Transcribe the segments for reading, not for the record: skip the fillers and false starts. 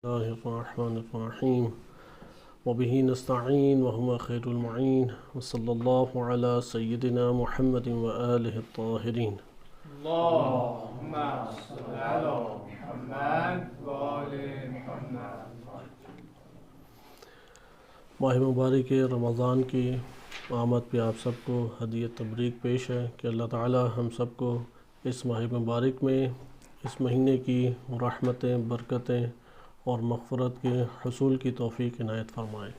الله الرحمن الرحيم وبه نستعين وهو خير المعين وصلى الله على سيدنا محمد وآله الطاهرين. اللهم صل على محمد وآل محمد. ماہ مبارک رمضان کی آمد پہ آپ سب کو ہدیہ تبریک پیش ہے کہ اللہ تعالی ہم سب کو اس ماہ مبارک میں اس مہینے کی رحمتیں، برکتیں اور مغفرت کے حصول کی توفیق عنایت فرمائیں،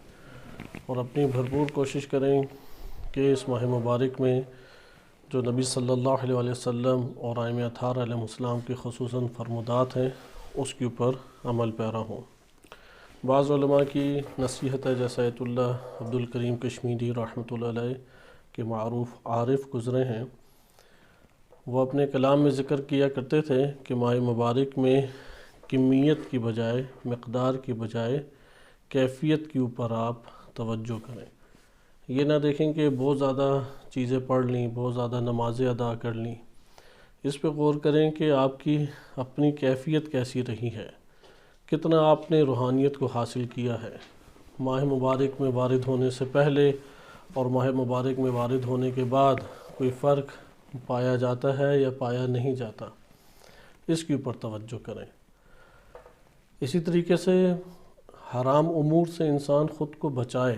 اور اپنی بھرپور کوشش کریں کہ اس ماہ مبارک میں جو نبی صلی اللہ علیہ وسلم اور ائمہ اطہار علیہ السلام کی خصوصاً فرمودات ہیں اس کے اوپر عمل پیرا ہوں۔ بعض علماء کی نصیحت ہے، جیسے آیت اللہ عبد الکریم کشمیری رحمۃ اللہ علیہ کے معروف عارف گزرے ہیں، وہ اپنے کلام میں ذکر کیا کرتے تھے کہ ماہ مبارک میں کمیت کی بجائے، مقدار کی بجائے کیفیت کے اوپر آپ توجہ کریں۔ یہ نہ دیکھیں کہ بہت زیادہ چیزیں پڑھ لیں، بہت زیادہ نمازیں ادا کر لیں، اس پہ غور کریں کہ آپ کی اپنی کیفیت کیسی رہی ہے، کتنا آپ نے روحانیت کو حاصل کیا ہے۔ ماہ مبارک میں وارد ہونے سے پہلے اور ماہ مبارک میں وارد ہونے کے بعد کوئی فرق پایا جاتا ہے یا پایا نہیں جاتا، اس کے اوپر توجہ کریں۔ اسی طریقے سے حرام امور سے انسان خود کو بچائے،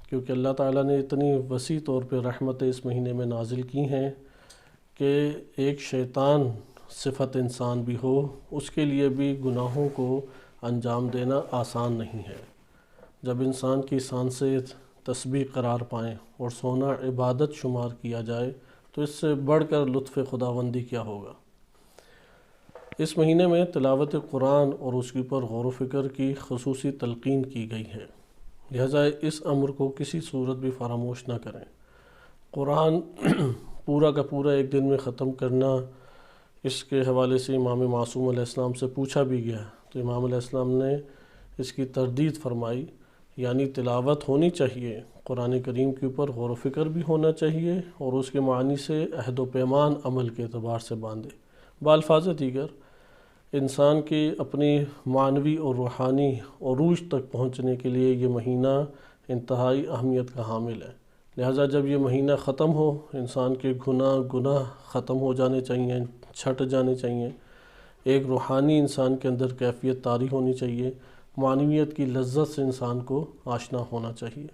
کیونکہ اللہ تعالیٰ نے اتنی وسیع طور پہ رحمتیں اس مہینے میں نازل کی ہیں کہ ایک شیطان صفت انسان بھی ہو، اس کے لیے بھی گناہوں کو انجام دینا آسان نہیں ہے۔ جب انسان کی سانسیں تسبیح قرار پائیں اور سونا عبادت شمار کیا جائے تو اس سے بڑھ کر لطف خداوندی کیا ہوگا۔ اس مہینے میں تلاوت قرآن اور اس کے اوپر غور و فکر کی خصوصی تلقین کی گئی ہے، لہٰذا اس امر کو کسی صورت بھی فراموش نہ کریں۔ قرآن پورا کا پورا ایک دن میں ختم کرنا، اس کے حوالے سے امام معصوم علیہ السلام سے پوچھا بھی گیا تو امام علیہ السلام نے اس کی تردید فرمائی، یعنی تلاوت ہونی چاہیے، قرآن کریم کے اوپر غور و فکر بھی ہونا چاہیے اور اس کے معنی سے عہد و پیمان عمل کے اعتبار سے باندھے۔ بالفاظ دیگر انسان کی اپنی معنوی اور روحانی عروج تک پہنچنے کے لیے یہ مہینہ انتہائی اہمیت کا حامل ہے، لہٰذا جب یہ مہینہ ختم ہو، انسان کے گناہ ختم ہو جانے چاہیے، چھٹ جانے چاہیے، ایک روحانی انسان کے اندر کیفیت طاری ہونی چاہیے، معنویت کی لذت سے انسان کو آشنا ہونا چاہیے۔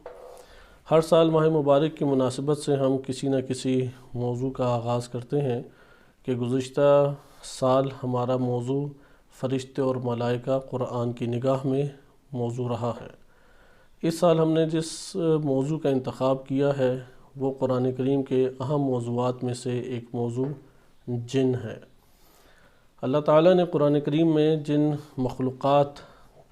ہر سال ماہ مبارک کی مناسبت سے ہم کسی نہ کسی موضوع کا آغاز کرتے ہیں کہ گزشتہ سال ہمارا موضوع فرشتے اور ملائکہ قرآن کی نگاہ میں موضوع رہا ہے۔ اس سال ہم نے جس موضوع کا انتخاب کیا ہے وہ قرآن کریم کے اہم موضوعات میں سے ایک موضوع جن ہے۔ اللہ تعالیٰ نے قرآن کریم میں جن مخلوقات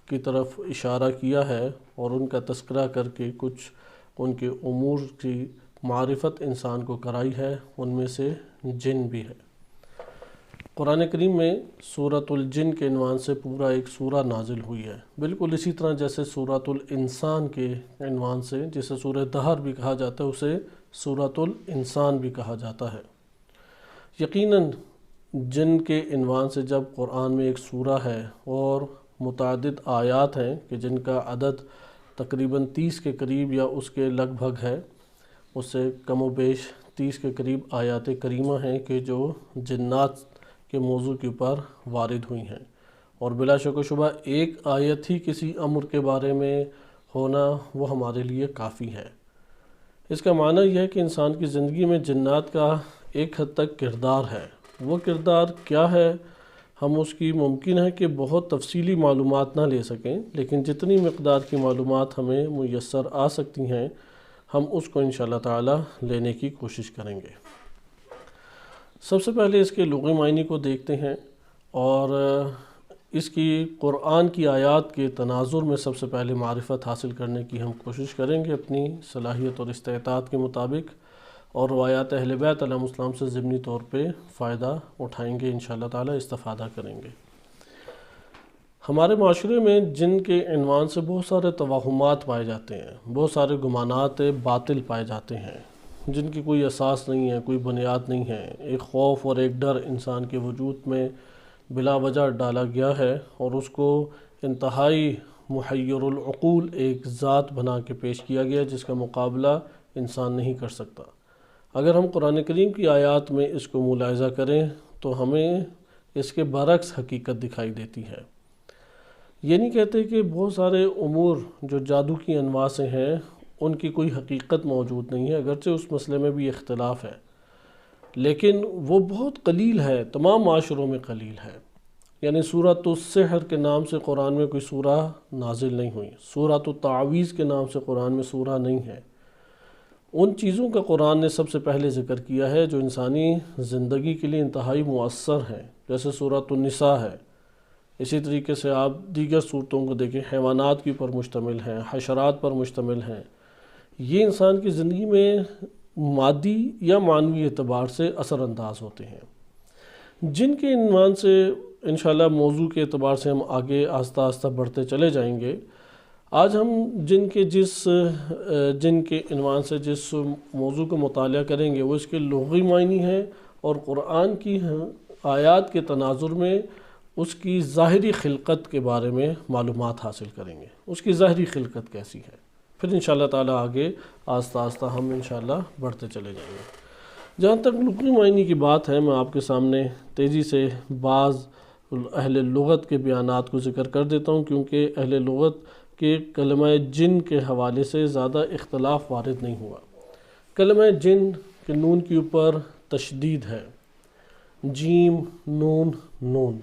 کی طرف اشارہ کیا ہے اور ان کا تذکرہ کر کے کچھ ان کے امور کی معرفت انسان کو کرائی ہے، ان میں سے جن بھی ہے۔ قرآن کریم میں سورۃ الجن کے عنوان سے پورا ایک سورہ نازل ہوئی ہے، بالکل اسی طرح جیسے سورۃ الانسان کے عنوان سے، جسے سورہ دہر بھی کہا جاتا ہے، اسے سورۃ الانسان بھی کہا جاتا ہے۔ یقیناً جن کے عنوان سے جب قرآن میں ایک سورہ ہے اور متعدد آیات ہیں کہ جن کا عدد تقریباً 30 کے قریب یا اس کے لگ بھگ ہے، اس سے کم و بیش 30 کے قریب آیات کریمہ ہیں کہ جو جنات کے موضوع کے اوپر وارد ہوئی ہیں، اور بلا شک و شبہ ایک آیت ہی کسی امر کے بارے میں ہونا وہ ہمارے لیے کافی ہے۔ اس کا معنی یہ ہے کہ انسان کی زندگی میں جنات کا ایک حد تک کردار ہے۔ وہ کردار کیا ہے، ہم اس کی ممکن ہے کہ بہت تفصیلی معلومات نہ لے سکیں، لیکن جتنی مقدار کی معلومات ہمیں میسر آ سکتی ہیں ہم اس کو انشاءاللہ تعالی لینے کی کوشش کریں گے۔ سب سے پہلے اس کے لغوی معنی کو دیکھتے ہیں اور اس کی قرآن کی آیات کے تناظر میں سب سے پہلے معرفت حاصل کرنے کی ہم کوشش کریں گے اپنی صلاحیت اور استطاعت کے مطابق، اور روایات اہل بیت علیہم السلام سے ضمنی طور پہ فائدہ اٹھائیں گے، انشاءاللہ تعالی استفادہ کریں گے۔ ہمارے معاشرے میں جن کے عنوان سے بہت سارے توہمات پائے جاتے ہیں، بہت سارے گمانات باطل پائے جاتے ہیں جن کی کوئی اساس نہیں ہے، کوئی بنیاد نہیں ہے۔ ایک خوف اور ایک ڈر انسان کے وجود میں بلا وجہ ڈالا گیا ہے اور اس کو انتہائی محیر العقول ایک ذات بنا کے پیش کیا گیا جس کا مقابلہ انسان نہیں کر سکتا۔ اگر ہم قرآن کریم کی آیات میں اس کو ملاحظہ کریں تو ہمیں اس کے برعکس حقیقت دکھائی دیتی ہے۔ یہ نہیں کہتے کہ بہت سارے امور جو جادو کی انواع سے ہیں ان کی کوئی حقیقت موجود نہیں ہے، اگرچہ اس مسئلے میں بھی اختلاف ہے، لیکن وہ بہت قلیل ہے، تمام معاشروں میں قلیل ہے۔ یعنی سورۃ السحر کے نام سے قرآن میں کوئی سورہ نازل نہیں ہوئی، سورۃ التعویذ کے نام سے قرآن میں سورہ نہیں ہے۔ ان چیزوں کا قرآن نے سب سے پہلے ذکر کیا ہے جو انسانی زندگی کے لیے انتہائی مؤثر ہیں، جیسے سورۃ النساء ہے۔ اسی طریقے سے آپ دیگر صورتوں کو دیکھیں، حیوانات کے اوپر مشتمل ہیں، حشرات پر مشتمل ہیں۔ یہ انسان کی زندگی میں مادی یا معنوی اعتبار سے اثر انداز ہوتے ہیں، جن کے عنوان سے انشاءاللہ موضوع کے اعتبار سے ہم آگے آہستہ آہستہ بڑھتے چلے جائیں گے۔ آج ہم جن کے عنوان سے جس موضوع کا مطالعہ کریں گے وہ اس کے لغوی معنی ہیں، اور قرآن کی آیات کے تناظر میں اس کی ظاہری خلقت کے بارے میں معلومات حاصل کریں گے، اس کی ظاہری خلقت کیسی ہے۔ پھر انشاءاللہ تعالیٰ آگے آہستہ آہستہ ہم انشاءاللہ بڑھتے چلے جائیں گے۔ جہاں تک لغوی معنی کی بات ہے، میں آپ کے سامنے تیزی سے بعض اہل لغت کے بیانات کو ذکر کر دیتا ہوں، کیونکہ اہل لغت کے کلمہ جن کے حوالے سے زیادہ اختلاف وارد نہیں ہوا۔ کلمہ جن کے نون کے اوپر تشدید ہے، جیم نون نون،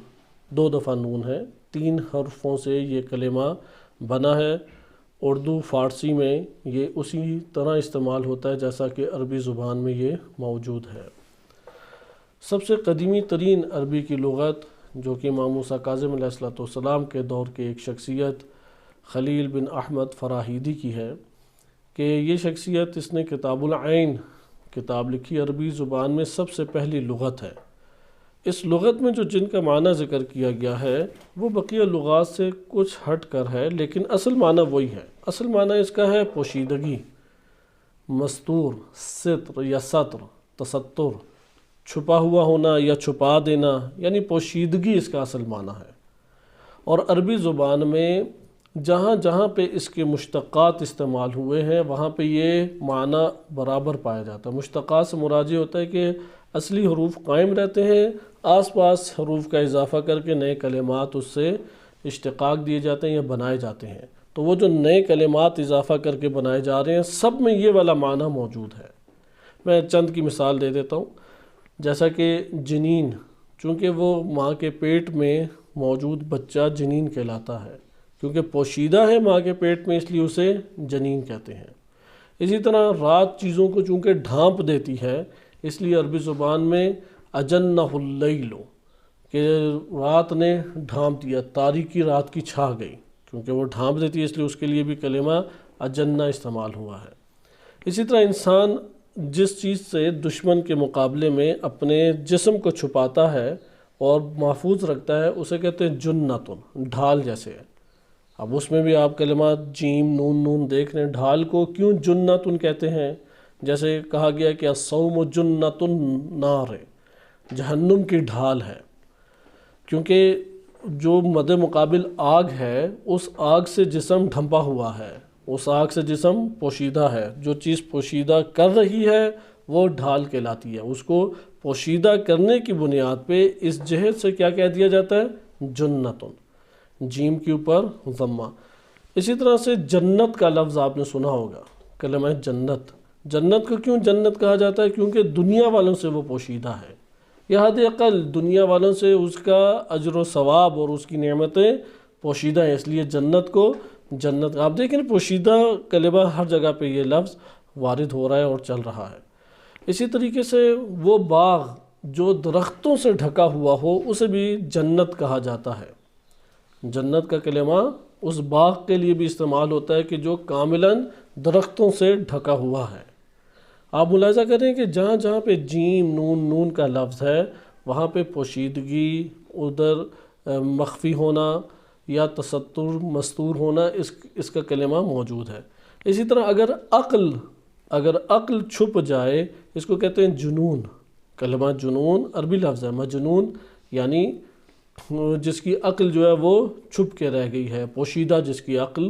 2 دفعہ نون ہے، 3 حرفوں سے یہ کلمہ بنا ہے۔ اردو فارسی میں یہ اسی طرح استعمال ہوتا ہے جیسا کہ عربی زبان میں یہ موجود ہے۔ سب سے قدیمی ترین عربی کی لغت جو کہ امام موسیٰ کاظم علیہ السلام کے دور کے ایک شخصیت خلیل بن احمد فراہیدی کی ہے کہ یہ شخصیت اس نے کتاب العین کتاب لکھی، عربی زبان میں سب سے پہلی لغت ہے۔ اس لغت میں جو جن کا معنی ذکر کیا گیا ہے وہ بقیہ لغات سے کچھ ہٹ کر ہے، لیکن اصل معنی وہی ہے۔ اصل معنی اس کا ہے پوشیدگی، مستور، ستر یا ستر، تستر، چھپا ہوا ہونا یا چھپا دینا، یعنی پوشیدگی اس کا اصل معنی ہے۔ اور عربی زبان میں جہاں جہاں پہ اس کے مشتقات استعمال ہوئے ہیں وہاں پہ یہ معنی برابر پایا جاتا ہے۔ مشتقات سے مراد یہ ہوتا ہے کہ اصلی حروف قائم رہتے ہیں، آس پاس حروف کا اضافہ کر کے نئے کلمات اس سے اشتقاق دیے جاتے ہیں یا بنائے جاتے ہیں۔ تو وہ جو نئے کلمات اضافہ کر کے بنائے جا رہے ہیں سب میں یہ والا معنی موجود ہے۔ میں چند کی مثال دے دیتا ہوں، جیسا کہ جنین، چونکہ وہ ماں کے پیٹ میں موجود بچہ جنین کہلاتا ہے، کیونکہ پوشیدہ ہے ماں کے پیٹ میں، اس لیے اسے جنین کہتے ہیں۔ اسی طرح رات چیزوں کو چونکہ ڈھانپ دیتی ہے، اس لیے عربی زبان میں اجنہ اللیل، کہ رات نے ڈھانپ دیا، تاریکی رات کی چھا گئی، کیونکہ وہ ڈھانپ دیتی ہے اس لیے اس کے لیے بھی کلمہ اجنہ استعمال ہوا ہے۔ اسی طرح انسان جس چیز سے دشمن کے مقابلے میں اپنے جسم کو چھپاتا ہے اور محفوظ رکھتا ہے اسے کہتے ہیں جنتن، ڈھال جیسے ہے۔ اب اس میں بھی آپ کلمات جیم نون نون دیکھ رہے ہیں، ڈھال کو کیوں جنتن کہتے ہیں؟ جیسے کہا گیا کہ الصوم جنت النار، جہنم کی ڈھال ہے، کیونکہ جو مد مقابل آگ ہے اس آگ سے جسم ڈھنپا ہوا ہے، اس آگ سے جسم پوشیدہ ہے، جو چیز پوشیدہ کر رہی ہے وہ ڈھال کہلاتی ہے۔ اس کو پوشیدہ کرنے کی بنیاد پہ اس جہت سے کیا کہہ دیا جاتا ہے؟ جنتن، جیم کے اوپر ضمہ۔ اسی طرح سے جنت کا لفظ آپ نے سنا ہوگا، کلمہ جنت۔ جنت کو کیوں جنت کہا جاتا ہے؟ کیونکہ دنیا والوں سے وہ پوشیدہ ہے، یا حد اقل دنیا والوں سے اس کا اجر و ثواب اور اس کی نعمتیں پوشیدہ ہیں، اس لیے جنت کو جنت۔ آپ دیکھیں پوشیدہ کلمہ ہر جگہ پہ یہ لفظ وارد ہو رہا ہے اور چل رہا ہے۔ اسی طریقے سے وہ باغ جو درختوں سے ڈھکا ہوا ہو اسے بھی جنت کہا جاتا ہے۔ جنت کا کلمہ اس باغ کے لیے بھی استعمال ہوتا ہے کہ جو کاملاً درختوں سے ڈھکا ہوا ہے۔ آپ ملاحظہ کریں کہ جہاں جہاں پہ جیم نون نون کا لفظ ہے وہاں پہ پوشیدگی، ادھر مخفی ہونا یا تستر مستور ہونا اس کا کلمہ موجود ہے۔ اسی طرح اگر عقل چھپ جائے اس کو کہتے ہیں جنون۔ کلمہ جنون عربی لفظ ہے، مجنون یعنی جس کی عقل جو ہے وہ چھپ کے رہ گئی ہے، پوشیدہ جس کی عقل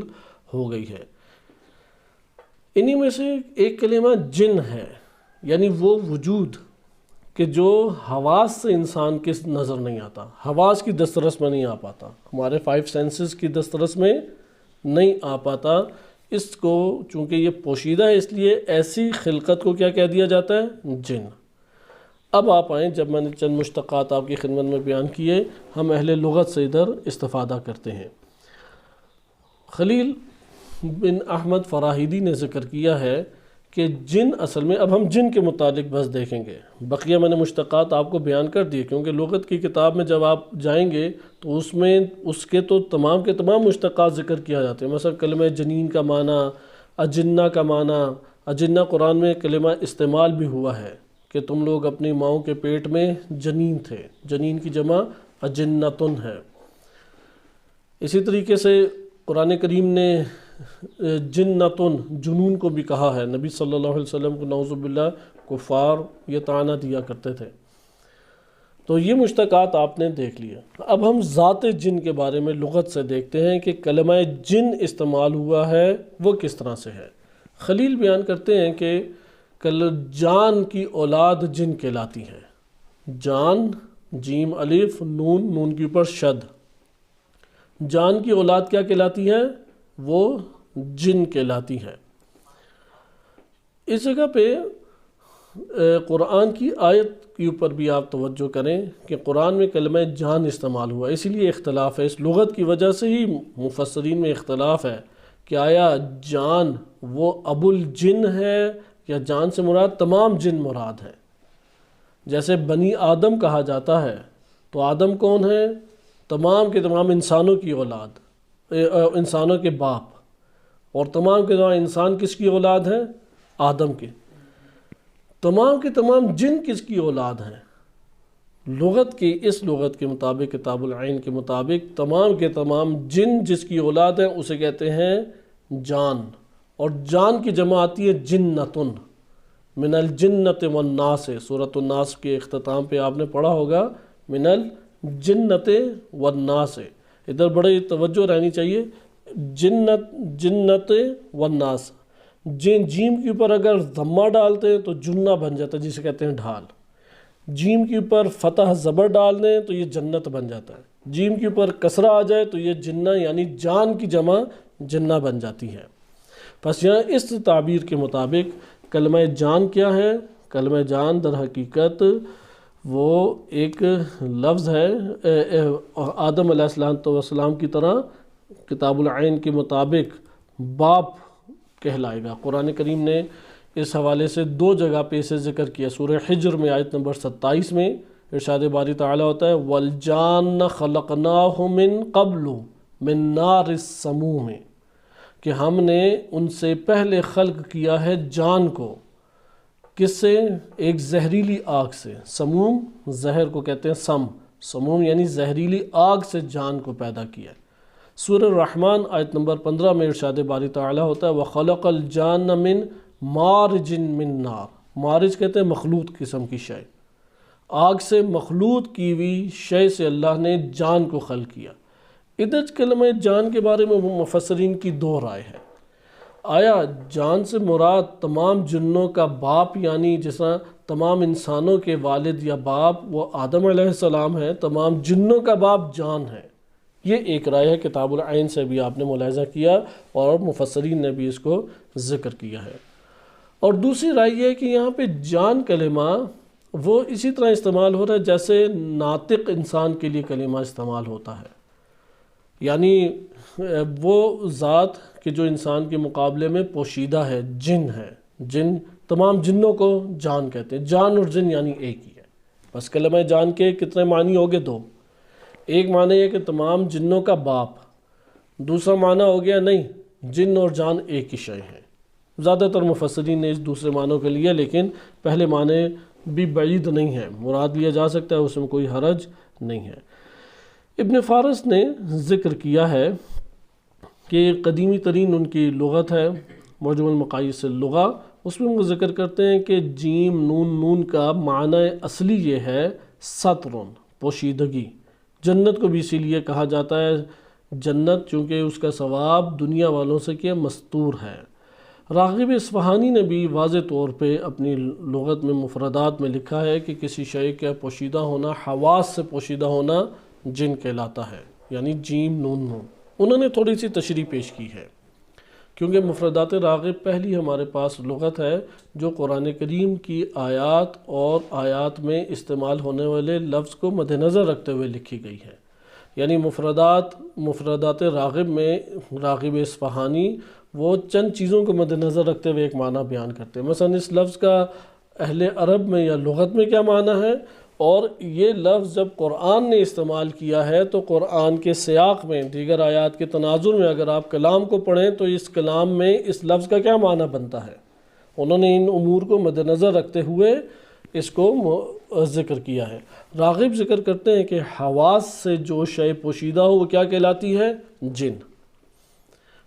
ہو گئی ہے۔ انہی میں سے ایک کلمہ جن ہے، یعنی وہ وجود کہ جو حواس سے انسان کے نظر نہیں آتا، حواس کی دسترس میں نہیں آ پاتا، ہمارے 5 سینسز کی دسترس میں نہیں آ پاتا۔ اس کو چونکہ یہ پوشیدہ ہے، اس لیے ایسی خلقت کو کیا کہہ دیا جاتا ہے؟ جن۔ اب آپ آئیں، جب میں نے چند مشتقات آپ کی خدمت میں بیان کیے، ہم اہل لغت سے ادھر استفادہ کرتے ہیں۔ خلیل بن احمد فراہیدی نے ذکر کیا ہے کہ جن اصل میں، اب ہم جن کے متعلق بس دیکھیں گے، بقیہ میں نے مشتقات آپ کو بیان کر دیے، کیونکہ لغت کی کتاب میں جب آپ جائیں گے تو اس میں اس کے تو تمام کے تمام مشتقات ذکر کیا جاتے ہیں۔ مثلا کلمہ جنین کا معنی، اجنہ کا معنی، اجنہ قرآن میں کلمہ استعمال بھی ہوا ہے کہ تم لوگ اپنی ماؤں کے پیٹ میں جنین تھے، جنین کی جمع اجنتن ہے۔ اسی طریقے سے قرآن کریم نے جنتن، جنون کو بھی کہا ہے۔ نبی صلی اللہ علیہ وسلم کو نعوذ باللہ کفار یہ طعنہ دیا کرتے تھے۔ تو یہ مشتقات آپ نے دیکھ لیا۔ اب ہم ذات جن کے بارے میں لغت سے دیکھتے ہیں کہ کلمہ جن استعمال ہوا ہے وہ کس طرح سے ہے۔ خلیل بیان کرتے ہیں کہ جان کی اولاد جن کہلاتی ہے۔ جان، جیم الف نون، نون کے اوپر شد، جان کی اولاد کیا کہلاتی ہے؟ وہ جن کہلاتی ہے۔ اس جگہ پہ قرآن کی آیت کے اوپر بھی آپ توجہ کریں کہ قرآن میں کلمہ جان استعمال ہوا، اسی لیے اختلاف ہے، اس لغت کی وجہ سے ہی مفسرین میں اختلاف ہے کہ آیا جان وہ ابو الجن ہے یا جان سے مراد تمام جن مراد ہے۔ جیسے بنی آدم کہا جاتا ہے تو آدم کون ہے؟ تمام کے تمام انسانوں کی اولاد، انسانوں کے باپ، اور تمام کے تمام انسان کس کی اولاد ہیں؟ آدم کے۔ تمام کے تمام جن کس کی اولاد ہیں؟ لغت کی، اس لغت کے مطابق، کتاب العین کے مطابق، تمام کے تمام جن جس کی اولاد ہیں اسے کہتے ہیں جان، اور جان کی جمع آتی ہے جنتن، من الجنت والناس، سورۃ الناس کے اختتام پہ آپ نے پڑھا ہوگا من الجنت والناس۔ ادھر بڑے توجہ رہنی چاہیے، جنت والناس، جیم کے اوپر اگر ضمہ ڈالتے ہیں تو جنہ بن جاتا ہے، جسے کہتے ہیں ڈھال۔ جیم کے اوپر فتح زبر ڈال دیں تو یہ جنت بن جاتا ہے۔ جیم کے اوپر کسرہ آ جائے تو یہ جنہ یعنی جان کی جمع جنہ بن جاتی ہے۔ پس یہاں اس تعبیر کے مطابق کلمہ جان کیا ہے؟ کلمہ جان در حقیقت وہ ایک لفظ ہے، آدم علیہ السلام کی طرح کتاب العین کے مطابق باپ کہلائے گا۔ قرآن کریم نے اس حوالے سے 2 جگہ پہ اسے ذکر کیا۔ سورہ حجر میں آیت نمبر 27 میں ارشاد باری تعالیٰ ہوتا ہے وَالْجَانَّ خَلَقْنَاهُ مِن قَبْلُ مِن نَارِ السَّمُومِ، کہ ہم نے ان سے پہلے خلق کیا ہے جان کو، کس سے؟ ایک زہریلی آگ سے۔ سموم، زہر کو کہتے ہیں سم، سموم یعنی زہریلی آگ سے جان کو پیدا کیا ہے۔ سورہ الرحمن آیت نمبر 15 میں ارشاد باری تعالیٰ ہوتا ہے وَخَلَقَ الْجَانَّ مِن مَارِجٍ مِن نار، مارج کہتے ہیں مخلوط قسم کی شے، آگ سے مخلوط کی ہوئی شے سے اللہ نے جان کو خلق کیا۔ ادھر کلمہ جان کے بارے میں مفسرین کی 2 رائے ہے۔ آیا جان سے مراد تمام جنوں کا باپ، یعنی جس طرح تمام انسانوں کے والد یا باپ وہ آدم علیہ السلام ہے، تمام جنوں کا باپ جان ہے؟ یہ ایک رائے ہے، کتاب العین سے بھی آپ نے ملاحظہ کیا اور مفسرین نے بھی اس کو ذکر کیا ہے۔ اور دوسری رائے یہ ہے کہ یہاں پہ جان کلمہ وہ اسی طرح استعمال ہو رہا ہے جیسے ناطق انسان کے لیے کلمہ استعمال ہوتا ہے، یعنی وہ ذات کہ جو انسان کے مقابلے میں پوشیدہ ہے، جن ہے، جن تمام جنوں کو جان کہتے ہیں۔ جان اور جن یعنی ایک ہی ہے۔ بس کلمہ جان کے کتنے معنی ہو گئے؟ 2۔ ایک معنی ہے کہ تمام جنوں کا باپ، دوسرا معنی ہو گیا نہیں، جن اور جان ایک ہی شے ہیں۔ زیادہ تر مفسرین نے اس دوسرے معنی کے لیا، لیکن پہلے معنی بھی بعید نہیں ہے، مراد لیا جا سکتا ہے، اس میں کوئی حرج نہیں ہے۔ ابن فارس نے ذکر کیا ہے کہ قدیمی ترین ان کی لغت ہے معجم المقاییس اللغہ، اس میں وہ ذکر کرتے ہیں کہ جیم نون کا معنی اصلی یہ ہے سطرن، پوشیدگی، جنت کو بھی اسی لیے کہا جاتا ہے جنت، چونکہ اس کا ثواب دنیا والوں سے کیا مستور ہے۔ راغب اصفہانی نے بھی واضح طور پہ اپنی لغت میں مفردات میں لکھا ہے کہ کسی شے کا پوشیدہ ہونا، حواس سے پوشیدہ ہونا جن کہلاتا ہے، یعنی جیم نون نون۔ انہوں نے تھوڑی سی تشریح پیش کی ہے، کیونکہ مفردات راغب پہلی ہمارے پاس لغت ہے جو قرآن کریم کی آیات اور آیات میں استعمال ہونے والے لفظ کو مد نظر رکھتے ہوئے لکھی گئی ہے۔ یعنی مفردات راغب میں راغب اصفہانی وہ چند چیزوں کو مد نظر رکھتے ہوئے ایک معنی بیان کرتے ہیں۔ مثلا اس لفظ کا اہل عرب میں یا لغت میں کیا معنی ہے، اور یہ لفظ جب قرآن نے استعمال کیا ہے تو قرآن کے سیاق میں دیگر آیات کے تناظر میں اگر آپ کلام کو پڑھیں تو اس کلام میں اس لفظ کا کیا معنی بنتا ہے۔ انہوں نے ان امور کو مد نظر رکھتے ہوئے اس کو ذکر کیا ہے۔ راغب ذکر کرتے ہیں کہ حواس سے جو شے پوشیدہ ہو وہ کیا کہلاتی ہے، جن۔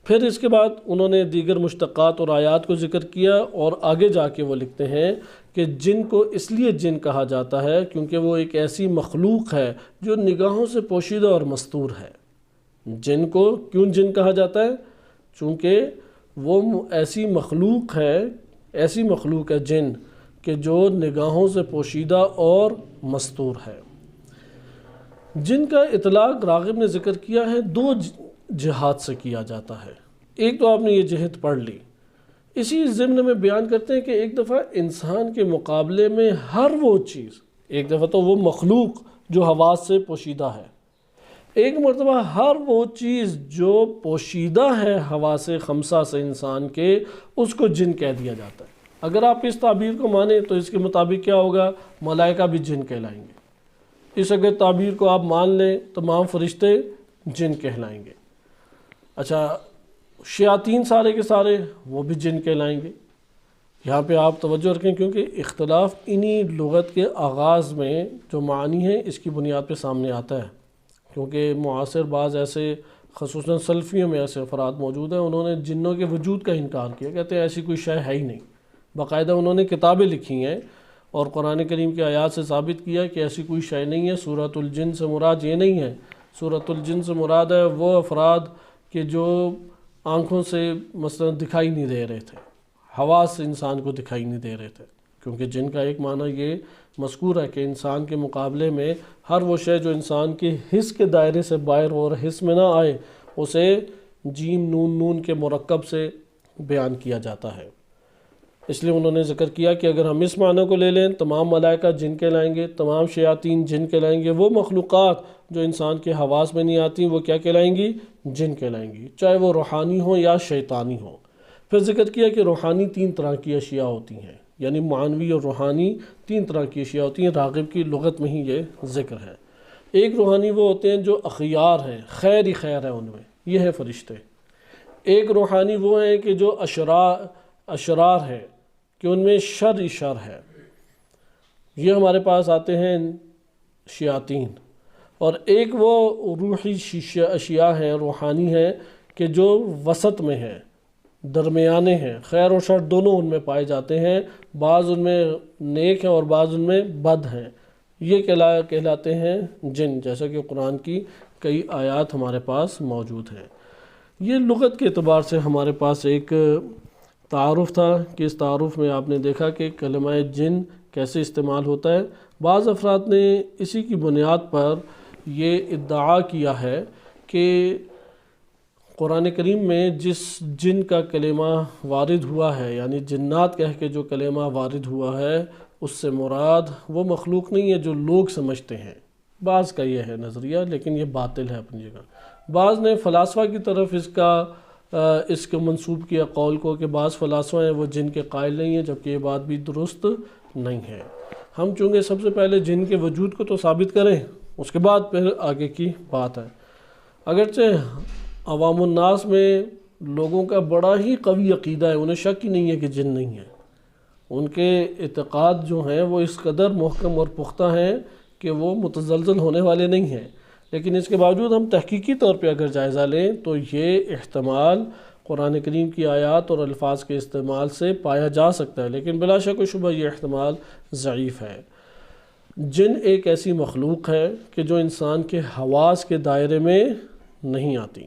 پھر اس کے بعد انہوں نے دیگر مشتقات اور آیات کو ذکر کیا، اور آگے جا کے وہ لکھتے ہیں کہ جن کو اس لیے جن کہا جاتا ہے کیونکہ وہ ایک ایسی مخلوق ہے جو نگاہوں سے پوشیدہ اور مستور ہے۔ جن کو کیوں جن کہا جاتا ہے؟ چونکہ وہ ایسی مخلوق ہے جن کہ جو نگاہوں سے پوشیدہ اور مستور ہے۔ جن کا اطلاق راغب نے ذکر کیا ہے دو جہات سے کیا جاتا ہے۔ ایک تو آپ نے یہ جہت پڑھ لی، اسی ضمن میں بیان کرتے ہیں کہ ایک دفعہ انسان کے مقابلے میں ہر وہ چیز، ایک دفعہ تو وہ مخلوق جو حواس سے پوشیدہ ہے، ایک مرتبہ ہر وہ چیز جو پوشیدہ ہے حواس خمسہ سے انسان کے، اس کو جن کہہ دیا جاتا ہے۔ اگر آپ اس تعبیر کو مانیں تو اس کے مطابق کیا ہوگا، ملائکہ بھی جن کہلائیں گے۔ اس اگر تعبیر کو آپ مان لیں تمام فرشتے جن کہلائیں گے۔ اچھا، شیاطین سارے کے سارے وہ بھی جن کہلائیں گے۔ یہاں پہ آپ توجہ رکھیں کیونکہ اختلاف انہی لغت کے آغاز میں جو معنی ہے اس کی بنیاد پہ سامنے آتا ہے، کیونکہ معاصر بعض ایسے خصوصاً سلفیوں میں ایسے افراد موجود ہیں، انہوں نے جنوں کے وجود کا انکار کیا، کہتے ہیں ایسی کوئی شے ہے ہی نہیں۔ باقاعدہ انہوں نے کتابیں لکھی ہیں اور قرآن کریم کی آیات سے ثابت کیا کہ ایسی کوئی شے نہیں ہے۔ سورۃ الجن سے مراد یہ نہیں ہے، سورۃ الجن سے مراد ہے وہ افراد کہ جو آنکھوں سے مثلا دکھائی نہیں دے رہے تھے، حواس انسان کو دکھائی نہیں دے رہے تھے، کیونکہ جن کا ایک معنی یہ مذکور ہے کہ انسان کے مقابلے میں ہر وہ شے جو انسان کے حس کے دائرے سے باہر اور حس میں نہ آئے اسے جیم نون نون کے مرکب سے بیان کیا جاتا ہے۔ اس لیے انہوں نے ذکر کیا کہ اگر ہم اس معنی کو لے لیں تمام ملائکہ جن کہلائیں گے، تمام شیاطین جن کہلائیں گے، وہ مخلوقات جو انسان کے حواس میں نہیں آتی وہ کیا کہلائیں گی، جن کہلائیں گی، چاہے وہ روحانی ہوں یا شیطانی ہوں۔ پھر ذکر کیا کہ روحانی 3 طرح کی اشیاء ہوتی ہیں، یعنی معنوی اور روحانی 3 طرح کی اشیاء ہوتی ہیں، راغب کی لغت میں ہی یہ ذکر ہے۔ ایک روحانی وہ ہوتے ہیں جو اخیار ہیں، خیر ہی خیر ہے ان میں، یہ ہے فرشتے۔ ایک روحانی وہ ہیں کہ جو اشرار ہے، کہ ان میں شر ہی شر ہے، یہ ہمارے پاس آتے ہیں شیاطین۔ اور ایک وہ روحی اشیاء ہیں، روحانی ہیں کہ جو وسط میں ہیں، درمیانے ہیں، خیر و شر دونوں ان میں پائے جاتے ہیں، بعض ان میں نیک ہیں اور بعض ان میں بد ہیں، یہ کہلاتے ہیں جن، جیسا کہ قرآن کی کئی آیات ہمارے پاس موجود ہیں۔ یہ لغت کے اعتبار سے ہمارے پاس ایک تعارف تھا کہ اس تعارف میں آپ نے دیکھا کہ کلمہ جن کیسے استعمال ہوتا ہے۔ بعض افراد نے اسی کی بنیاد پر یہ ادعا کیا ہے کہ قرآن کریم میں جس جن کا کلمہ وارد ہوا ہے، یعنی جنات کہہ کے جو کلمہ وارد ہوا ہے، اس سے مراد وہ مخلوق نہیں ہے جو لوگ سمجھتے ہیں۔ بعض کا یہ ہے نظریہ، لیکن یہ باطل ہے اپنی جگہ۔ بعض نے فلاسفہ کی طرف اس کو منسوب کیا قول کو کہ بعض فلاسفہ ہیں وہ جن کے قائل نہیں ہیں، جبکہ یہ بات بھی درست نہیں ہے۔ ہم چونکہ سب سے پہلے جن کے وجود کو تو ثابت کریں، اس کے بعد پھر آگے کی بات ہے۔ اگرچہ عوام الناس میں لوگوں کا بڑا ہی قوی عقیدہ ہے، انہیں شک ہی نہیں ہے کہ جن نہیں ہے، ان کے اعتقاد جو ہیں وہ اس قدر محکم اور پختہ ہیں کہ وہ متزلزل ہونے والے نہیں ہیں، لیکن اس کے باوجود ہم تحقیقی طور پہ اگر جائزہ لیں تو یہ احتمال قرآن کریم کی آیات اور الفاظ کے استعمال سے پایا جا سکتا ہے، لیکن بلا شک و شبہ یہ احتمال ضعیف ہے۔ جن ایک ایسی مخلوق ہے کہ جو انسان کے حواس کے دائرے میں نہیں آتی۔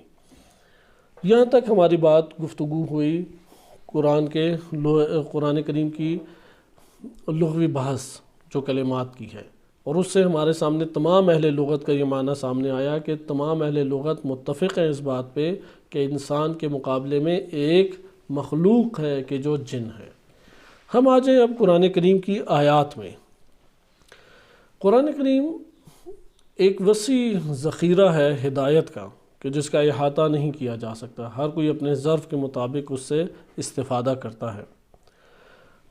یہاں تک ہماری بات گفتگو ہوئی قرآن کریم کی لغوی بحث جو کلمات کی ہے، اور اس سے ہمارے سامنے تمام اہل لغت کا یہ معنی سامنے آیا کہ تمام اہل لغت متفق ہیں اس بات پہ کہ انسان کے مقابلے میں ایک مخلوق ہے کہ جو جن ہے۔ ہم آ جائیں اب قرآن کریم کی آیات میں۔ قرآن کریم ایک وسیع ذخیرہ ہے ہدایت کا کہ جس کا احاطہ نہیں کیا جا سکتا، ہر کوئی اپنے ظرف کے مطابق اس سے استفادہ کرتا ہے۔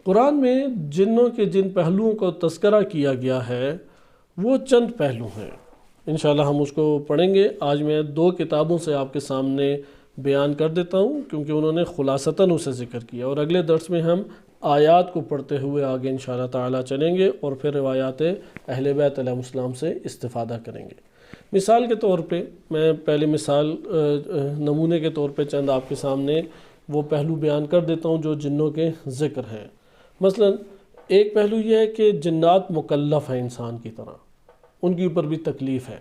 قرآن میں جنوں کے جن پہلوؤں کو تذکرہ کیا گیا ہے وہ چند پہلو ہیں، انشاءاللہ ہم اس کو پڑھیں گے۔ آج میں 2 کتابوں سے آپ کے سامنے بیان کر دیتا ہوں کیونکہ انہوں نے خلاصتاً اسے ذکر کیا، اور اگلے درس میں ہم آیات کو پڑھتے ہوئے آگے انشاءاللہ تعالیٰ چلیں گے اور پھر روایات اہل بیت علیہ السلام سے استفادہ کریں گے۔ مثال کے طور پہ میں پہلے نمونے کے طور پہ چند آپ کے سامنے وہ پہلو بیان کر دیتا ہوں جو جنوں کے ذکر ہیں۔ مثلا ایک پہلو یہ ہے کہ جنات مکلف ہیں انسان کی طرح، ان کے اوپر بھی تکلیف ہے،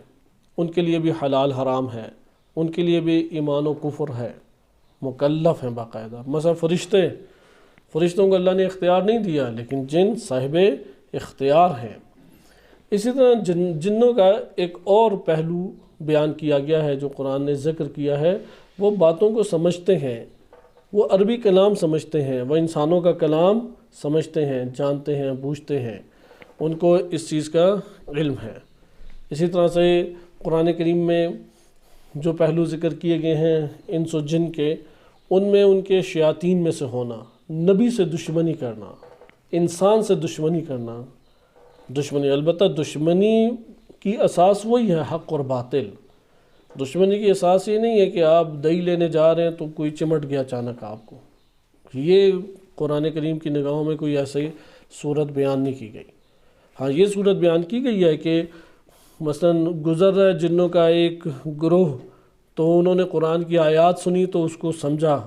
ان کے لیے بھی حلال حرام ہے، ان کے لیے بھی ایمان و کفر ہے، مکلف ہیں باقاعدہ۔ مثلا فرشتوں کو اللہ نے اختیار نہیں دیا لیکن جن صاحب اختیار ہیں۔ اسی طرح جنوں کا ایک اور پہلو بیان کیا گیا ہے جو قرآن نے ذکر کیا ہے، وہ باتوں کو سمجھتے ہیں، وہ عربی کلام سمجھتے ہیں، وہ انسانوں کا کلام سمجھتے ہیں، جانتے ہیں، بوجھتے ہیں، ان کو اس چیز کا علم ہے۔ اسی طرح سے قرآن کریم میں جو پہلو ذکر کیے گئے ہیں انس و جن کے، ان میں ان کے شیاطین میں سے ہونا، نبی سے دشمنی کرنا، انسان سے دشمنی کرنا، البتہ دشمنی کی اساس وہی ہے، حق اور باطل۔ دشمنی کی اساس یہ نہیں ہے کہ آپ دہی لینے جا رہے ہیں تو کوئی چمٹ گیا اچانک آپ کو، یہ قرآن کریم کی نگاہوں میں کوئی ایسی صورت بیان نہیں کی گئی۔ ہاں یہ صورت بیان کی گئی ہے کہ مثلا گزر رہا ہے جنوں کا ایک گروہ، تو انہوں نے قرآن کی آیات سنی تو اس کو سمجھا،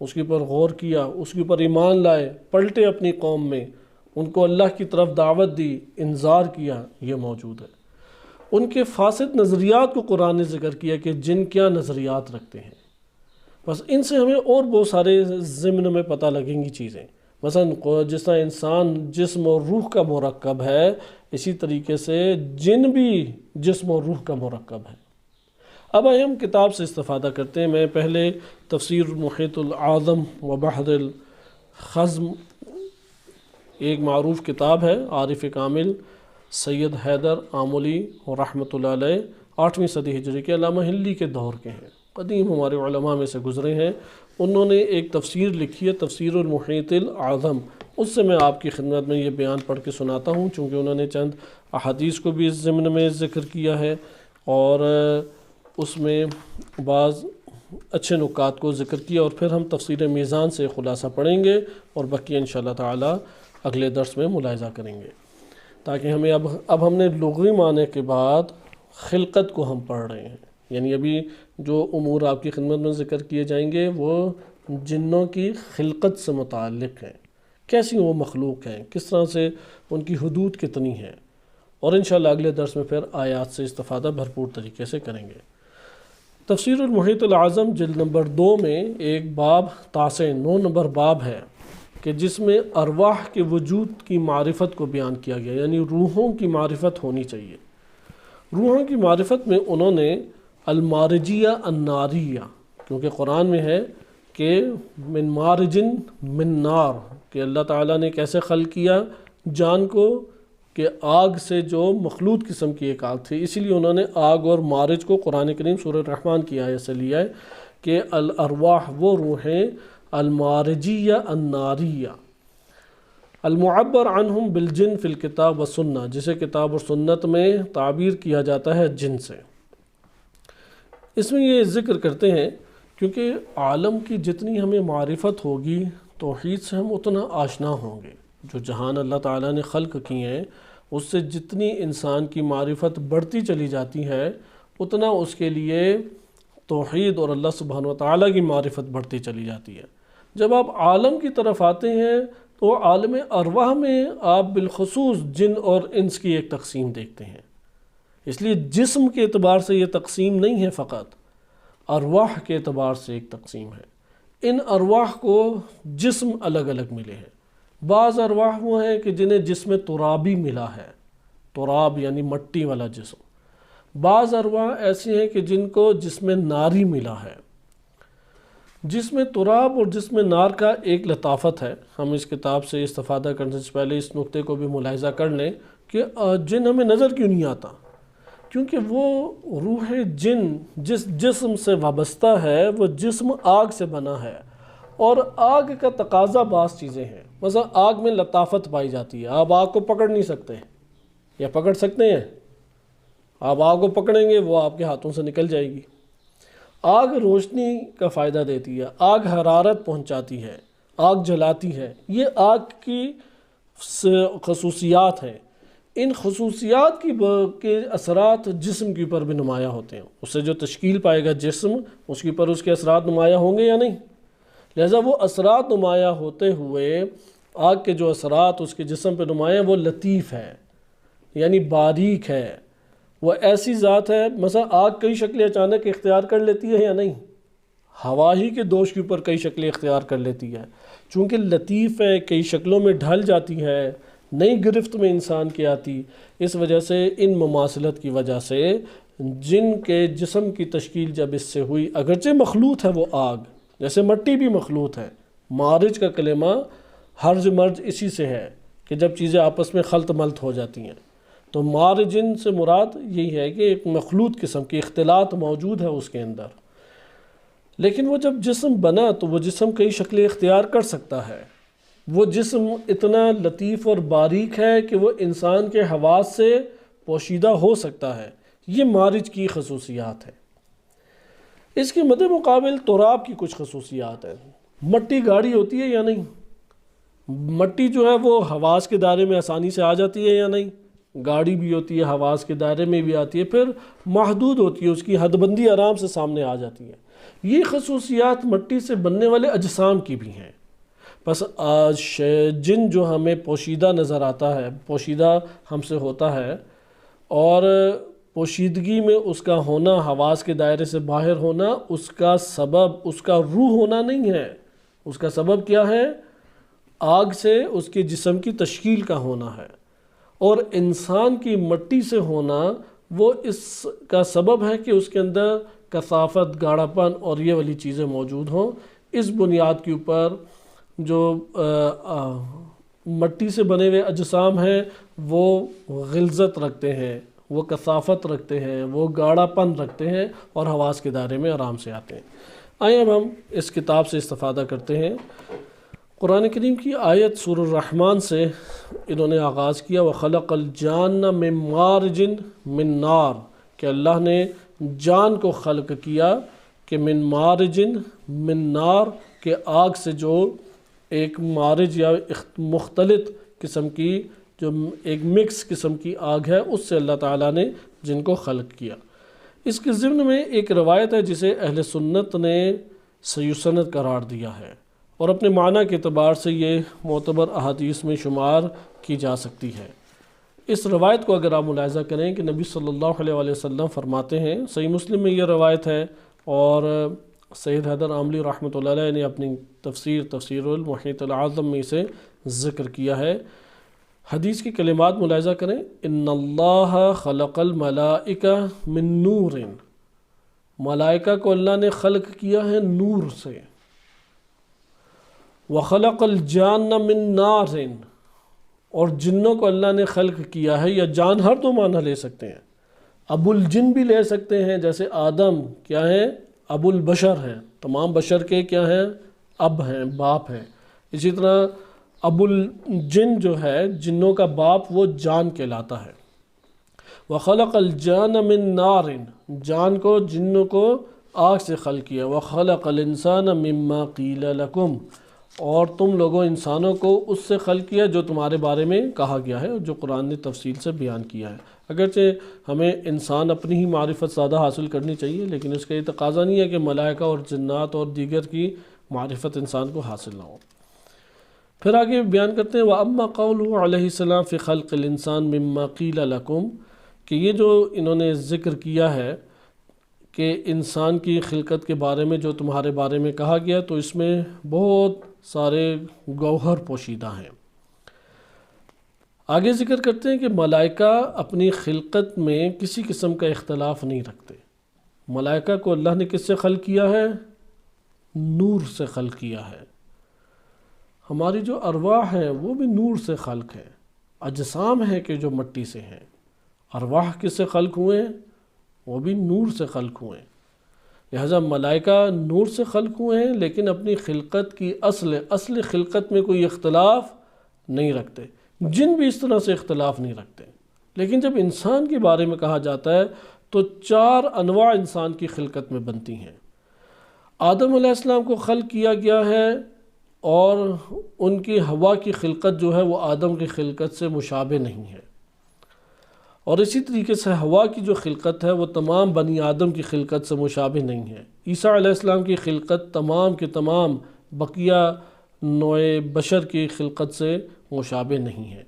اس کے اوپر غور کیا، اس کے اوپر ایمان لائے، پلٹے اپنی قوم میں، ان کو اللہ کی طرف دعوت دی، انذار کیا، یہ موجود ہے۔ ان کے فاسد نظریات کو قرآن نے ذکر کیا کہ جن کیا نظریات رکھتے ہیں، بس ان سے ہمیں اور بہت سارے ضمن میں پتہ لگیں گی چیزیں۔ مثلا جس طرح انسان جسم اور روح کا مرکب ہے، اسی طریقے سے جن بھی جسم اور روح کا مرکب ہے۔ اب آئے ہم کتاب سے استفادہ کرتے ہیں۔ میں پہلے تفسیر المحیط الاعظم و بحر الخزم، ایک معروف کتاب ہے، عارف کامل سید حیدر آملی رحمۃ اللہ علیہ، 8ویں صدی ہجری کے، علامہ ہلی کے دور کے ہیں، قدیم ہمارے علماء میں سے گزرے ہیں۔ انہوں نے ایک تفسیر لکھی ہے، تفسیر المحیط الاعظم، اس سے میں آپ کی خدمت میں یہ بیان پڑھ کے سناتا ہوں، چونکہ انہوں نے چند احادیث کو بھی اس ضمن میں ذکر کیا ہے اور اس میں بعض اچھے نکات کو ذکر کیا، اور پھر ہم تفسیر میزان سے خلاصہ پڑھیں گے اور بقیہ انشاءاللہ تعالی اگلے درس میں ملاحظہ کریں گے، تاکہ ہمیں اب ہم نے لغوی معنی کے بعد خلقت کو ہم پڑھ رہے ہیں، یعنی ابھی جو امور آپ کی خدمت میں ذکر کیے جائیں گے وہ جنوں کی خلقت سے متعلق ہیں، کیسی وہ مخلوق ہیں، کس طرح سے ان کی حدود کتنی ہیں، اور انشاءاللہ اگلے درس میں پھر آیات سے استفادہ بھرپور طریقے سے کریں گے۔ تفسیر المحیط الاعظم جلد نمبر 2 میں ایک باب 9 نمبر باب ہے کہ جس میں ارواح کے وجود کی معرفت کو بیان کیا گیا، یعنی روحوں کی معرفت ہونی چاہیے۔ روحوں کی معرفت میں انہوں نے المارجیہ الناریہ، کیونکہ قرآن میں ہے کہ من مارجن من نار، کہ اللہ تعالیٰ نے کیسے خلق کیا جان کو، کہ آگ سے جو مخلوط قسم کی ایک آگ تھی، اسی لیے انہوں نے آگ اور مارج کو قرآن کریم سورہ الرحمن کی آیت سے لیا ہے کہ الارواح وہ روحیں المارجیہ الناریہ، المعبر عنہم بالجن فی الکتاب والسنہ، جسے کتاب اور سنت میں تعبیر کیا جاتا ہے جن سے۔ اس میں یہ ذکر کرتے ہیں کیونکہ عالم کی جتنی ہمیں معرفت ہوگی توحید سے ہم اتنا آشنا ہوں گے، جو جہان اللہ تعالیٰ نے خلق کی ہیں اس سے جتنی انسان کی معرفت بڑھتی چلی جاتی ہے اتنا اس کے لیے توحید اور اللہ سبحانہ و تعالیٰ کی معرفت بڑھتی چلی جاتی ہے۔ جب آپ عالم کی طرف آتے ہیں تو عالم ارواح میں آپ بالخصوص جن اور انس کی ایک تقسیم دیکھتے ہیں. اس لیے جسم کے اعتبار سے یہ تقسیم نہیں ہے، فقط ارواح کے اعتبار سے ایک تقسیم ہے. ان ارواح کو جسم الگ الگ ملے ہیں. بعض ارواح وہ ہیں کہ جنہیں جسم ترابی ملا ہے، تراب یعنی مٹی والا جسم. بعض ارواح ایسی ہیں کہ جن کو جسم ناری ملا ہے. جسم تراب اور جسم نار کا ایک لطافت ہے. ہم اس کتاب سے استفادہ کرنے سے پہلے اس نقطے کو بھی ملاحظہ کر لیں کہ جن ہمیں نظر کیوں نہیں آتا، کیونکہ وہ روح جن جس جسم سے وابستہ ہے وہ جسم آگ سے بنا ہے، اور آگ کا تقاضا بعض چیزیں ہیں. مثلا آگ میں لطافت پائی جاتی ہے. آپ آگ کو پکڑ نہیں سکتے، یا پکڑ سکتے ہیں؟ آپ آگ کو پکڑیں گے وہ آپ کے ہاتھوں سے نکل جائے گی. آگ روشنی کا فائدہ دیتی ہے، آگ حرارت پہنچاتی ہے، آگ جلاتی ہے. یہ آگ کی خصوصیات ہیں. ان خصوصیات کے اثرات جسم کے اوپر بھی نمایاں ہوتے ہیں. اس سے جو تشکیل پائے گا جسم، اس کے اوپر اس کے اثرات نمایاں ہوں گے یا نہیں؟ لہذا وہ اثرات نمایاں ہوتے ہوئے آگ کے جو اثرات اس کے جسم پہ نمایاں، وہ لطیف ہے، یعنی باریک ہے. وہ ایسی ذات ہے، مثلا آگ کئی شکلیں اچانک اختیار کر لیتی ہے یا نہیں؟ ہوا ہی کے دوش کے اوپر کئی شکلیں اختیار کر لیتی ہے. چونکہ لطیف ہے، کئی شکلوں میں ڈھل جاتی ہے، نئی گرفت میں انسان کی آتی. اس وجہ سے ان مماثلت کی وجہ سے جن کے جسم کی تشکیل جب اس سے ہوئی، اگرچہ مخلوط ہے وہ آگ، جیسے مٹی بھی مخلوط ہے. مارج کا کلمہ ہرج مرج اسی سے ہے کہ جب چیزیں آپس میں خلط ملط ہو جاتی ہیں. تو مارجن سے مراد یہی ہے کہ ایک مخلوط قسم کی اختلاط موجود ہے اس کے اندر. لیکن وہ جب جسم بنا تو وہ جسم کئی شکلیں اختیار کر سکتا ہے. وہ جسم اتنا لطیف اور باریک ہے کہ وہ انسان کے حواس سے پوشیدہ ہو سکتا ہے. یہ مارج کی خصوصیات ہے. اس کے مد مقابل تراب کی کچھ خصوصیات ہیں. مٹی گاڑی ہوتی ہے یا نہیں؟ مٹی جو ہے وہ حواس کے دائرے میں آسانی سے آ جاتی ہے یا نہیں؟ گاڑی بھی ہوتی ہے، حواس کے دائرے میں بھی آتی ہے، پھر محدود ہوتی ہے، اس کی حد بندی آرام سے سامنے آ جاتی ہے. یہ خصوصیات مٹی سے بننے والے اجسام کی بھی ہیں. بس جن جو ہمیں پوشیدہ نظر آتا ہے، پوشیدہ ہم سے ہوتا ہے، اور پوشیدگی میں اس کا ہونا، حواس کے دائرے سے باہر ہونا، اس کا سبب اس کا روح ہونا نہیں ہے. اس کا سبب کیا ہے؟ آگ سے اس کے جسم کی تشکیل کا ہونا ہے. اور انسان کی مٹی سے ہونا وہ اس کا سبب ہے کہ اس کے اندر کثافت، گاڑھا پن اور یہ والی چیزیں موجود ہوں. اس بنیاد کے اوپر جو مٹی سے بنے ہوئے اجسام ہیں وہ غلظت رکھتے ہیں، وہ کثافت رکھتے ہیں، وہ گاڑھا پن رکھتے ہیں اور حواس کے دائرے میں آرام سے آتے ہیں. آئیں اب ہم اس کتاب سے استفادہ کرتے ہیں. قرآن کریم کی آیت سورہ الرحمن سے انہوں نے آغاز کیا، وَخَلَقَ الْجَانَّ مِن مَارِجٍ مِن نار، کہ اللہ نے جان کو خلق کیا کہ من مارجن من نار، کہ آگ سے جو ایک مارج یا مختلط قسم کی جو ایک مکس قسم کی آگ ہے، اس سے اللہ تعالیٰ نے جن کو خلق کیا. اس کے ضمن میں ایک روایت ہے جسے اہل سنت نے صحیح سند قرار دیا ہے، اور اپنے معنی کے اعتبار سے یہ معتبر احادیث میں شمار کی جا سکتی ہے. اس روایت کو اگر آپ ملاحظہ کریں کہ نبی صلی اللہ علیہ وسلم فرماتے ہیں، صحیح مسلم میں یہ روایت ہے، اور سید حیدر عاملی رحمۃ اللہ علیہ نے اپنی تفسیر المحیط العظم میں اسے ذکر کیا ہے. حدیث کی کلمات ملاحظہ کریں، ان اللہ خلق الملائکہ من نور، ملائکہ کو اللہ نے خلق کیا ہے نور سے. وَخَلَقَ الْجَانَّ مِن نَارٍ، اور جنوں کو اللہ نے خلق کیا ہے. یا جان ہر دو معنی لے سکتے ہیں، ابو الجن بھی لے سکتے ہیں، جیسے آدم کیا ہیں؟ ابو البشر ہیں، تمام بشر کے کیا ہیں؟ اب ہیں، باپ ہیں. اسی طرح ابو الجن جو ہے جنوں کا باپ، وہ جان کہلاتا ہے. وَخَلَقَ الْجَانَ مِن نَارٍ، جان کو جنوں کو آگ سے خلق کیا. وَخَلَقَ الْإِنسَانَ مِمَّا قِيلَ لَكُمْ، اور تم لوگوں انسانوں کو اس سے خلق کیا جو تمہارے بارے میں کہا گیا ہے، جو قرآن نے تفصیل سے بیان کیا ہے. اگرچہ ہمیں انسان اپنی ہی معرفت زیادہ حاصل کرنی چاہیے، لیکن اس کا یہ تقاضا نہیں ہے کہ ملائکہ اور جنات اور دیگر کی معرفت انسان کو حاصل نہ ہو. پھر آگے بیان کرتے ہیں وَأَمَّا قَوْلُهُ علیہ السلام فی خلق الانسان مما قیل لکم، کہ یہ جو انہوں نے ذکر کیا ہے کہ انسان کی خلقت کے بارے میں جو تمہارے بارے میں کہا گیا، تو اس میں بہت سارے گوہر پوشیدہ ہیں۔ آگے ذکر کرتے ہیں کہ ملائکہ اپنی خلقت میں کسی قسم کا اختلاف نہیں رکھتے۔ ملائکہ کو اللہ نے کس سے خلق کیا ہے؟ نور سے خلق کیا ہے۔ ہماری جو ارواح ہیں وہ بھی نور سے خلق ہیں، اجسام ہیں کہ جو مٹی سے ہیں۔ ارواح کس سے خلق ہوئے ہیں؟ وہ بھی نور سے خلق ہوئے ہیں۔ لہذا ملائکہ نور سے خلق ہوئے ہیں، لیکن اپنی خلقت کی اصل خلقت میں کوئی اختلاف نہیں رکھتے۔ جن بھی اس طرح سے اختلاف نہیں رکھتے۔ لیکن جب انسان کے بارے میں کہا جاتا ہے تو 4 انواع انسان کی خلقت میں بنتی ہیں۔ آدم علیہ السلام کو خلق کیا گیا ہے، اور ان کی حوا کی خلقت جو ہے وہ آدم کی خلقت سے مشابہ نہیں ہے، اور اسی طریقے سے حوا کی جو خلقت ہے وہ تمام بنی آدم کی خلقت سے مشابہ نہیں ہے۔ عیسیٰ علیہ السلام کی خلقت تمام کے تمام بقیہ نوع بشر کی خلقت سے مشابہ نہیں ہے۔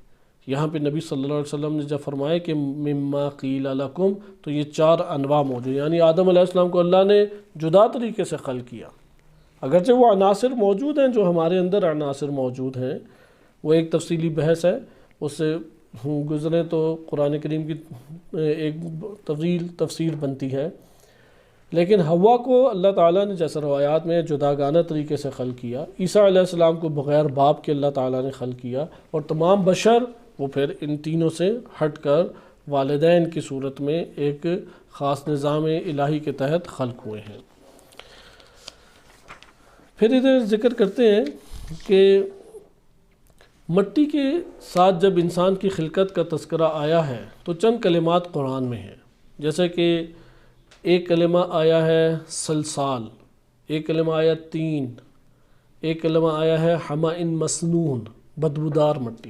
یہاں پہ نبی صلی اللہ علیہ وسلم نے جب فرمایا کہ مما قیل لکم، تو یہ 4 انواع موجود، یعنی آدم علیہ السلام کو اللہ نے جدا طریقے سے خلق کیا، اگرچہ وہ عناصر موجود ہیں جو ہمارے اندر عناصر موجود ہیں، وہ ایک تفصیلی بحث ہے، اس سے گزرے تو قرآن کریم کی ایک طویل تفسیر بنتی ہے۔ لیکن حوا کو اللہ تعالیٰ نے جیسے روایات میں جداگانہ طریقے سے خلق کیا، عیسیٰ علیہ السلام کو بغیر باپ کے اللہ تعالیٰ نے خلق کیا، اور تمام بشر وہ پھر ان تینوں سے ہٹ کر والدین کی صورت میں ایک خاص نظام الہی کے تحت خلق ہوئے ہیں۔ پھر ادھر ذکر کرتے ہیں کہ مٹی کے ساتھ جب انسان کی خلقت کا تذکرہ آیا ہے تو چند کلمات قرآن میں ہیں، جیسے کہ ایک کلمہ آیا ہے سلسال، ایک کلمہ آیا تین، ایک کلمہ آیا ہے حماء مسنون، بدبودار مٹی۔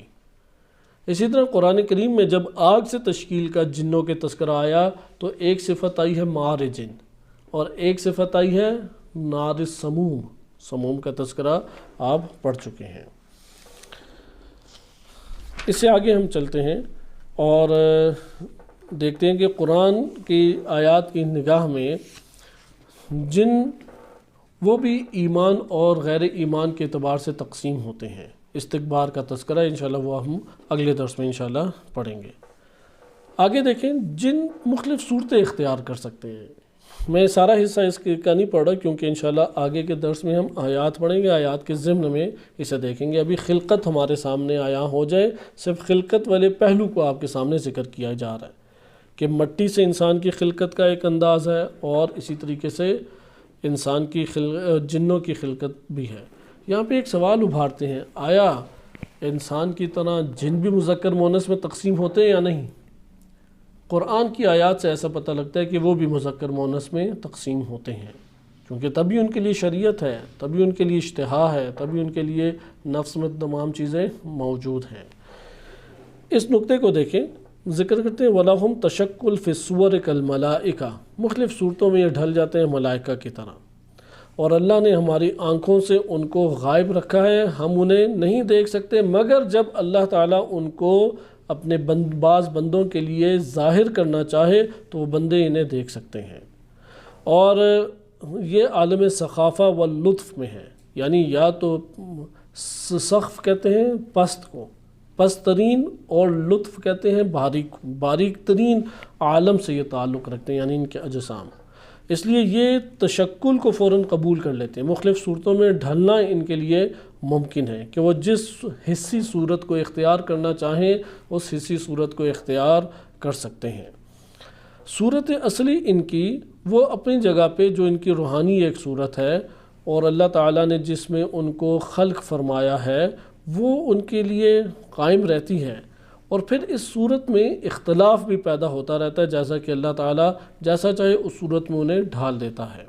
اسی طرح قرآن کریم میں جب آگ سے تشکیل کا جنوں کے تذکرہ آیا تو ایک صفت آئی ہے مارجن، اور ایک صفت آئی ہے نار سموم، سموم کا تذکرہ آپ پڑھ چکے ہیں۔ اس سے آگے ہم چلتے ہیں اور دیکھتے ہیں کہ قرآن کی آیات کی نگاہ میں جن وہ بھی ایمان اور غیر ایمان کے اعتبار سے تقسیم ہوتے ہیں۔ استکبار کا تذکرہ انشاءاللہ وہ ہم اگلے درس میں انشاءاللہ پڑھیں گے۔ آگے دیکھیں جن مختلف صورتیں اختیار کر سکتے ہیں۔ میں سارا حصہ اس کا نہیں پڑھ رہا کیونکہ انشاءاللہ آگے کے درس میں ہم آیات پڑھیں گے، آیات کے ضمن میں اسے دیکھیں گے۔ ابھی خلقت ہمارے سامنے آیا ہو جائے، صرف خلقت والے پہلو کو آپ کے سامنے ذکر کیا جا رہا ہے کہ مٹی سے انسان کی خلقت کا ایک انداز ہے، اور اسی طریقے سے انسان کی جنوں کی خلقت بھی ہے۔ یہاں پہ ایک سوال ابھارتے ہیں، آیا انسان کی طرح جن بھی مذکر مؤنث میں تقسیم ہوتے ہیں یا نہیں؟ قرآن کی آیات سے ایسا پتہ لگتا ہے کہ وہ بھی مذکر مؤنث میں تقسیم ہوتے ہیں، کیونکہ تبھی ان کے لیے شریعت ہے، تبھی ان کے لیے اشتہا ہے، تبھی ان کے لیے نفس میں تمام چیزیں موجود ہیں۔ اس نقطے کو دیکھیں، ذکر کرتے ہیں وَلَهُمْ تَشَكُّلْ فِي الصُّوَرِ كَالْمَلَائِكَةِ، مختلف صورتوں میں یہ ڈھل جاتے ہیں ملائکہ کی طرح، اور اللہ نے ہماری آنکھوں سے ان کو غائب رکھا ہے، ہم انہیں نہیں دیکھ سکتے، مگر جب اللہ تعالیٰ ان کو اپنے بعض بندوں کے لیے ظاہر کرنا چاہے تو وہ بندے انہیں دیکھ سکتے ہیں۔ اور یہ عالم ثقافہ و لطف میں ہے، یعنی یا تو سقف کہتے ہیں پست کو، پست ترین، اور لطف کہتے ہیں باریک ترین عالم سے یہ تعلق رکھتے ہیں، یعنی ان کے اجسام۔ اس لیے یہ تشکل کو فوراً قبول کر لیتے ہیں، مختلف صورتوں میں ڈھلنا ان کے لیے ممکن ہے کہ وہ جس حصی صورت کو اختیار کرنا چاہیں اس حصی صورت کو اختیار کر سکتے ہیں۔ صورت اصلی ان کی وہ اپنی جگہ پہ جو ان کی روحانی ایک صورت ہے، اور اللہ تعالیٰ نے جس میں ان کو خلق فرمایا ہے وہ ان کے لیے قائم رہتی ہے، اور پھر اس صورت میں اختلاف بھی پیدا ہوتا رہتا ہے، جیسا کہ اللہ تعالیٰ جیسا چاہے اس صورت میں انہیں ڈھال دیتا ہے۔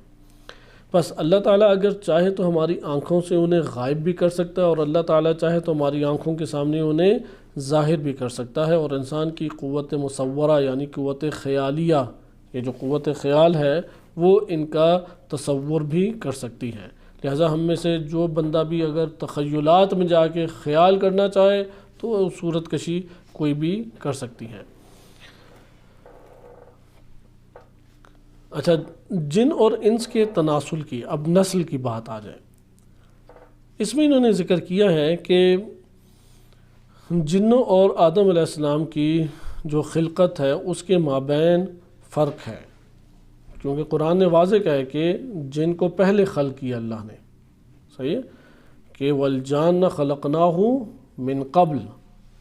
بس اللہ تعالیٰ اگر چاہے تو ہماری آنکھوں سے انہیں غائب بھی کر سکتا ہے، اور اللہ تعالیٰ چاہے تو ہماری آنکھوں کے سامنے انہیں ظاہر بھی کر سکتا ہے، اور انسان کی قوت مصورہ یعنی قوت خیالیہ، یہ جو قوت خیال ہے وہ ان کا تصور بھی کر سکتی ہے۔ لہٰذا ہم میں سے جو بندہ بھی اگر تخیلات میں جا کے خیال کرنا چاہے تو صورت کشی کوئی بھی کر سکتی ہے۔ اچھا، جن اور انس کے تناسل کی، اب نسل کی بات آ جائے، اس میں انہوں نے ذکر کیا ہے کہ جنوں اور آدم علیہ السلام کی جو خلقت ہے اس کے مابین فرق ہے، کیونکہ قرآن نے واضح کہا ہے کہ جن کو پہلے خلق کیا اللہ نے، صحیح ہے کہ والجان خلقناہ من قبل،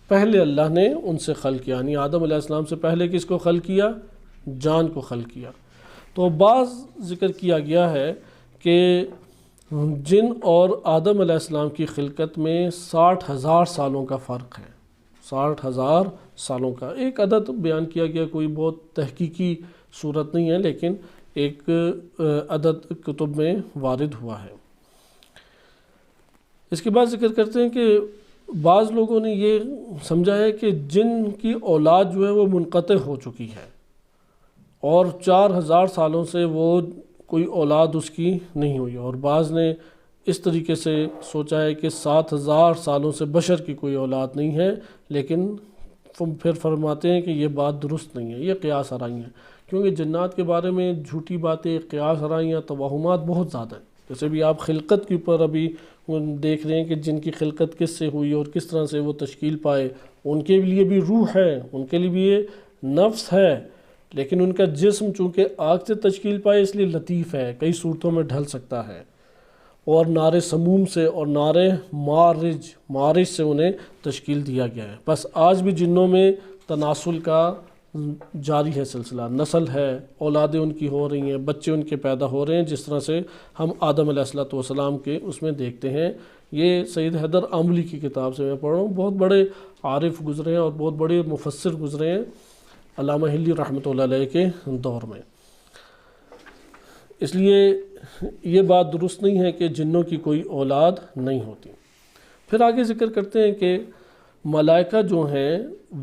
پہلے اللہ نے ان سے خلق کیا، یعنی آدم علیہ السلام سے پہلے کس کو خلق کیا؟ جان کو خلق کیا۔ تو بعض ذکر کیا گیا ہے کہ جن اور آدم علیہ السلام کی خلقت میں 60,000 سالوں کا فرق ہے، 60,000 سالوں کا ایک عدد بیان کیا گیا، کوئی بہت تحقیقی صورت نہیں ہے لیکن ایک عدد کتب میں وارد ہوا ہے۔ اس کے بعد ذکر کرتے ہیں کہ بعض لوگوں نے یہ سمجھا ہے کہ جن کی اولاد جو ہے وہ منقطع ہو چکی ہے اور 4,000 سالوں سے وہ کوئی اولاد اس کی نہیں ہوئی، اور بعض نے اس طریقے سے سوچا ہے کہ 7,000 سالوں سے بشر کی کوئی اولاد نہیں ہے، لیکن پھر فرماتے ہیں کہ یہ بات درست نہیں ہے، یہ قیاس آرائیاں ہیں، کیونکہ جنات کے بارے میں جھوٹی باتیں، قیاس آرائیاں، توہمات بہت زیادہ ہیں۔ جیسے بھی آپ خلقت کے اوپر ابھی دیکھ رہے ہیں کہ جن کی خلقت کس سے ہوئی اور کس طرح سے وہ تشکیل پائے، ان کے لیے بھی روح ہے، ان کے لیے بھی یہ نفس ہے، لیکن ان کا جسم چونکہ آگ سے تشکیل پائے اس لیے لطیف ہے، کئی صورتوں میں ڈھل سکتا ہے، اور نار سموم سے اور نار مارج سے انہیں تشکیل دیا گیا ہے۔ بس آج بھی جنوں میں تناسل کا جاری ہے سلسلہ، نسل ہے، اولادیں ان کی ہو رہی ہیں، بچے ان کے پیدا ہو رہے ہیں، جس طرح سے ہم آدم علیہ السلام کے اس میں دیکھتے ہیں۔ یہ سید حیدر آملی کی کتاب سے میں پڑھ رہا ہوں، بہت بڑے عارف گزرے ہیں اور بہت بڑے مفسر گزرے ہیں علامہ ہلی رحمۃ اللہ علیہ کے دور میں، اس لیے یہ بات درست نہیں ہے کہ جنوں کی کوئی اولاد نہیں ہوتی۔ پھر آگے ذکر کرتے ہیں کہ ملائکہ جو ہیں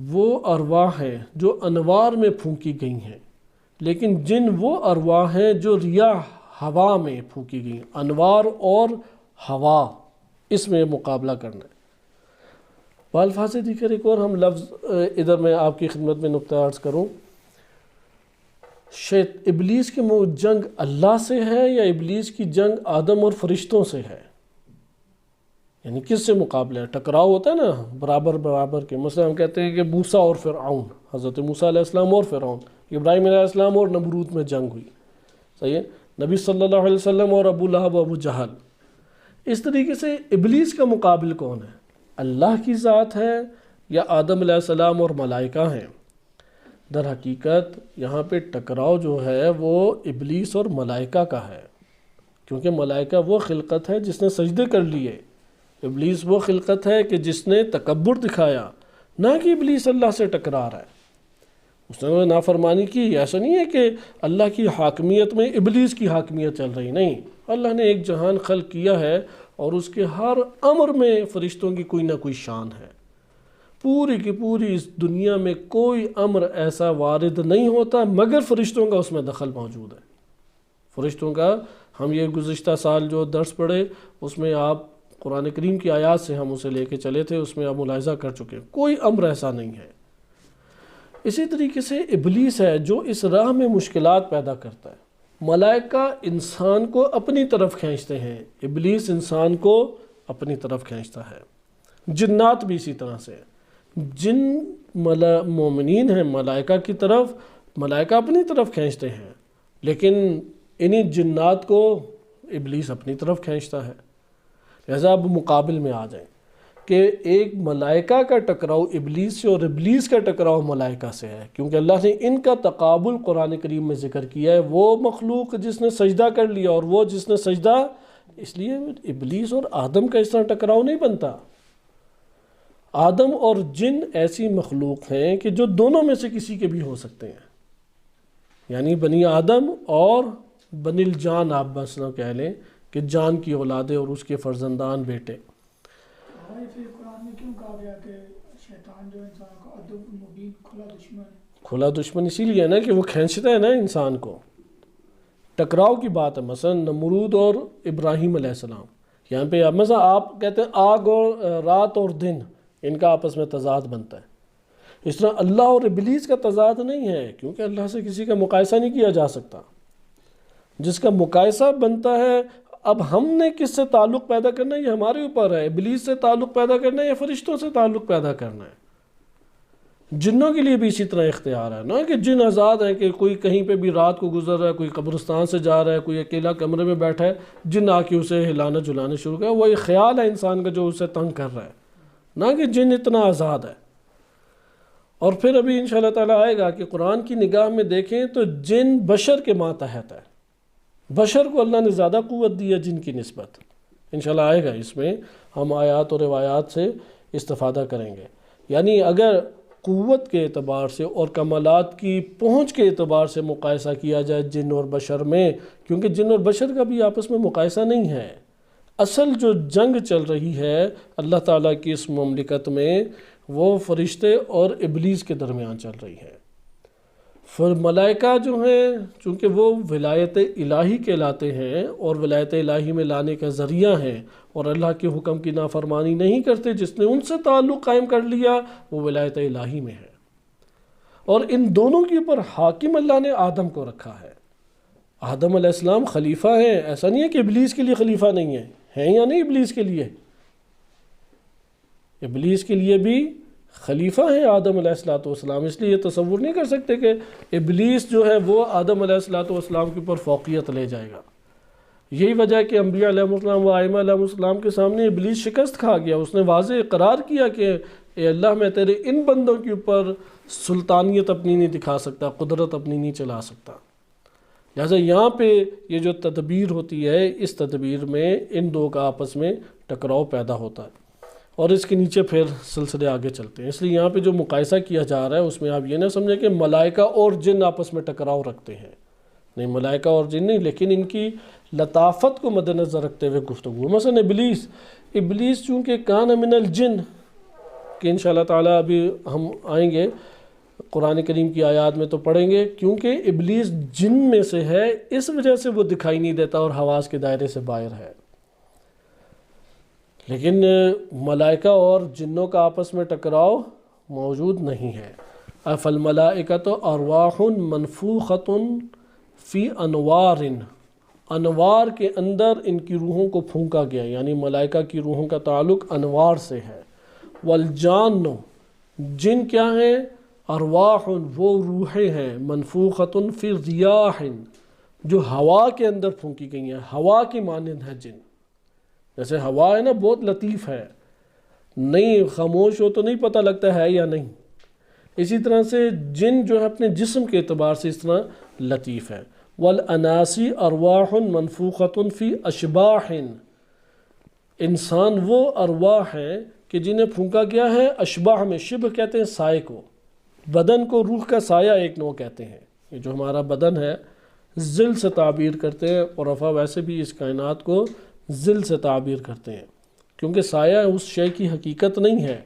وہ ارواح ہیں جو انوار میں پھونکی گئی ہیں، لیکن جن وہ ارواح ہیں جو ریاح ہوا میں پھونکی گئی، انوار اور ہوا، اس میں مقابلہ کرنا ہے۔ بالفاظ دیگر ایک اور ہم لفظ ادھر میں آپ کی خدمت میں نقطہ عرض کروں، ابلیس کی جنگ اللہ سے ہے یا ابلیس کی جنگ آدم اور فرشتوں سے ہے؟ یعنی کس سے مقابلہ ہے؟ ٹکراؤ ہوتا ہے نا برابر کے، مثلا ہم کہتے ہیں کہ موسیٰ اور فرعون، حضرت موسیٰ علیہ السلام اور فرعون، ابراہیم علیہ السلام اور نمرود میں جنگ ہوئی، صحیح ہے، نبی صلی اللہ علیہ وسلم اور ابو لہب و ابو جہل۔ اس طریقے سے ابلیس کا مقابل کون ہے؟ اللہ کی ذات ہے یا آدم علیہ السلام اور ملائکہ ہیں؟ در حقیقت یہاں پہ ٹکراؤ جو ہے وہ ابلیس اور ملائکہ کا ہے، کیونکہ ملائکہ وہ خلقت ہے جس نے سجدے کر لیے، ابلیس وہ خلقت ہے کہ جس نے تکبر دکھایا، نہ کہ ابلیس اللہ سے ٹکرا رہا ہے، اس نے نافرمانی کی۔ ایسا نہیں ہے کہ اللہ کی حاکمیت میں ابلیس کی حاکمیت چل رہی، نہیں، اللہ نے ایک جہان خلق کیا ہے اور اس کے ہر امر میں فرشتوں کی کوئی نہ کوئی شان ہے۔ پوری کی پوری اس دنیا میں کوئی امر ایسا وارد نہیں ہوتا مگر فرشتوں کا اس میں دخل موجود ہے۔ فرشتوں کا، ہم یہ گزشتہ سال جو درس پڑھے اس میں آپ قرآن کریم کی آیات سے ہم اسے لے کے چلے تھے، اس میں آپ ملاحظہ کر چکے ہیں، کوئی امر ایسا نہیں ہے۔ اسی طریقے سے ابلیس ہے جو اس راہ میں مشکلات پیدا کرتا ہے۔ ملائکہ انسان کو اپنی طرف کھینچتے ہیں، ابلیس انسان کو اپنی طرف کھینچتا ہے۔ جنات بھی اسی طرح سے، جن مومنین ہیں ملائکہ کی طرف، ملائکہ اپنی طرف کھینچتے ہیں، لیکن انہی جنات کو ابلیس اپنی طرف کھینچتا ہے۔ لہذا اب مقابل میں آ جائیں کہ ایک ملائکہ کا ٹکراؤ ابلیس سے اور ابلیس کا ٹکراؤ ملائکہ سے ہے، کیونکہ اللہ نے ان کا تقابل قرآن کریم میں ذکر کیا ہے، وہ مخلوق جس نے سجدہ کر لیا اور وہ جس نے سجدہ، اس لیے ابلیس اور آدم کا اس طرح ٹکراؤ نہیں بنتا۔ آدم اور جن ایسی مخلوق ہیں کہ جو دونوں میں سے کسی کے بھی ہو سکتے ہیں، یعنی بنی آدم اور بنی الجان، آپ مثلا کہہ لیں کہ جان کی اولادیں اور اس کے فرزندان بیٹے۔ قرآن میں کیوں کہا گیا کہ شیطان جو انسان کا عدو مبین، کھلا دشمن ہے؟ کھلا دشمن اسی لیے ہے نا کہ وہ کھینچتا ہے نا انسان کو، ٹکراؤ کی بات ہے، مثلا نمرود اور ابراہیم علیہ السلام، یہاں پہ مثلا آپ کہتے ہیں آگ اور رات اور دن، ان کا آپس میں تضاد بنتا ہے. اس طرح اللہ اور ابلیس کا تضاد نہیں ہے، کیونکہ اللہ سے کسی کا مقایسہ نہیں کیا جا سکتا. جس کا مقایسہ بنتا ہے، اب ہم نے کس سے تعلق پیدا کرنا ہے یہ ہمارے اوپر ہے. ابلیس سے تعلق پیدا کرنا ہے یا فرشتوں سے تعلق پیدا کرنا ہے. جنوں کے لیے بھی اسی طرح اختیار ہے نا، کہ جن آزاد ہیں کہ کوئی کہیں پہ بھی رات کو گزر رہا ہے، کوئی قبرستان سے جا رہا ہے، کوئی اکیلا کمرے میں بیٹھا ہے، جن آ کے اسے ہلانا جلانا شروع کر، وہ ایک خیال ہے انسان کا جو اسے تنگ کر رہا ہے، نہ کہ جن اتنا آزاد ہے. اور پھر ابھی انشاءاللہ تعالیٰ آئے گا کہ قرآن کی نگاہ میں دیکھیں تو جن بشر کے ماتحت ہے. بشر کو اللہ نے زیادہ قوت دی ہے جن کی نسبت. انشاءاللہ آئے گا، اس میں ہم آیات اور روایات سے استفادہ کریں گے. یعنی اگر قوت کے اعتبار سے اور کمالات کی پہنچ کے اعتبار سے مقایسہ کیا جائے جن اور بشر میں، کیونکہ جن اور بشر کا بھی آپس میں مقایسہ نہیں ہے. اصل جو جنگ چل رہی ہے اللہ تعالیٰ کی اس مملکت میں، وہ فرشتے اور ابلیس کے درمیان چل رہی ہے. ملائکہ جو ہیں چونکہ وہ ولایت الہی کہلاتے ہیں اور ولایت الہی میں لانے کا ذریعہ ہیں، اور اللہ کے حکم کی نافرمانی نہیں کرتے، جس نے ان سے تعلق قائم کر لیا وہ ولایت الہی میں ہے. اور ان دونوں کے اوپر حاکم اللہ نے آدم کو رکھا ہے. آدم علیہ السلام خلیفہ ہیں، ایسا نہیں ہے کہ ابلیس کے لیے خلیفہ نہیں ہے، ہیں یا نہیں ابلیس کے لیے؟ ابلیس کے لیے بھی خلیفہ ہیں آدم علیہ السلام. اس لیے یہ تصور نہیں کر سکتے کہ ابلیس جو ہے وہ آدم علیہ السلام کے اوپر فوقیت لے جائے گا. یہی وجہ ہے کہ انبیاء علیہ السلام و ائمہ علیہ السلام کے سامنے ابلیس شکست کھا گیا. اس نے واضح اقرار کیا کہ اے اللہ، میں تیرے ان بندوں کے اوپر سلطانیت اپنی نہیں دکھا سکتا، قدرت اپنی نہیں چلا سکتا. لہٰذا یہاں پہ یہ جو تدبیر ہوتی ہے، اس تدبیر میں ان دو کا آپس میں ٹکراؤ پیدا ہوتا ہے، اور اس کے نیچے پھر سلسلے آگے چلتے ہیں. اس لیے یہاں پہ جو مقایسہ کیا جا رہا ہے اس میں آپ یہ نہ سمجھیں کہ ملائکہ اور جن آپس میں ٹکراؤ رکھتے ہیں. نہیں، ملائکہ اور جن نہیں، لیکن ان کی لطافت کو مد نظر رکھتے ہوئے گفتگو. مثلا ابلیس چونکہ کان من الجن، کہ انشاءاللہ تعالیٰ ابھی ہم آئیں گے قرآن کریم کی آیات میں تو پڑھیں گے، کیونکہ ابلیس جن میں سے ہے، اس وجہ سے وہ دکھائی نہیں دیتا اور حواس کے دائرے سے باہر ہے. لیکن ملائکہ اور جنوں کا آپس میں ٹکراؤ موجود نہیں ہے. فالملائکۃ ارواح منفوخۃ فی انوار، انوار کے اندر ان کی روحوں کو پھونکا گیا، یعنی ملائکہ کی روحوں کا تعلق انوار سے ہے. والجان، جن کیا ہیں؟ ارواح، وہ روحیں ہیں، منفوخۃ فی ریاح، جو ہوا کے اندر پھونکی گئی ہیں، ہوا کی مانند ہے جن. جیسے ہوا ہے نا، بہت لطیف ہے، نہیں خاموش ہو تو نہیں پتہ لگتا ہے یا نہیں. اسی طرح سے جن جو ہے اپنے جسم کے اعتبار سے اس طرح لطیف ہے. والاناسی ارواح منفوخۃ فی اشباح، انسان وہ ارواح ہیں کہ جنہیں پھونکا گیا ہے اشباح میں. شبہ کہتے ہیں سائے کو، بدن کو روح کا سایہ ایک نوع کہتے ہیں. یہ جو ہمارا بدن ہے ظل سے تعبیر کرتے ہیں، اور عرفا ویسے بھی اس کائنات کو ظل سے تعبیر کرتے ہیں، کیونکہ سایہ اس شے کی حقیقت نہیں ہے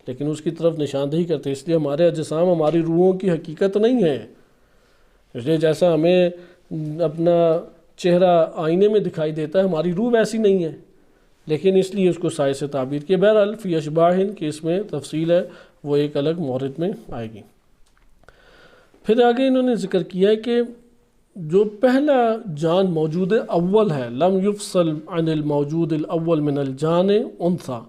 لیکن اس کی طرف نشاندہی کرتے ہیں. اس لیے ہمارے اجسام ہماری روحوں کی حقیقت نہیں ہے. اس لیے جیسا ہمیں اپنا چہرہ آئینے میں دکھائی دیتا ہے، ہماری روح ویسی نہیں ہے، لیکن اس لیے اس کو سائے سے تعبیر کیا. بہرحال فی اشباح کی اس میں تفصیل ہے، وہ ایک الگ مورد میں آئے گی. پھر آگے انہوں نے ذکر کیا ہے کہ جو پہلا جان موجود اول ہے، لم یفصل عن الموجود الاول من الجان انثى،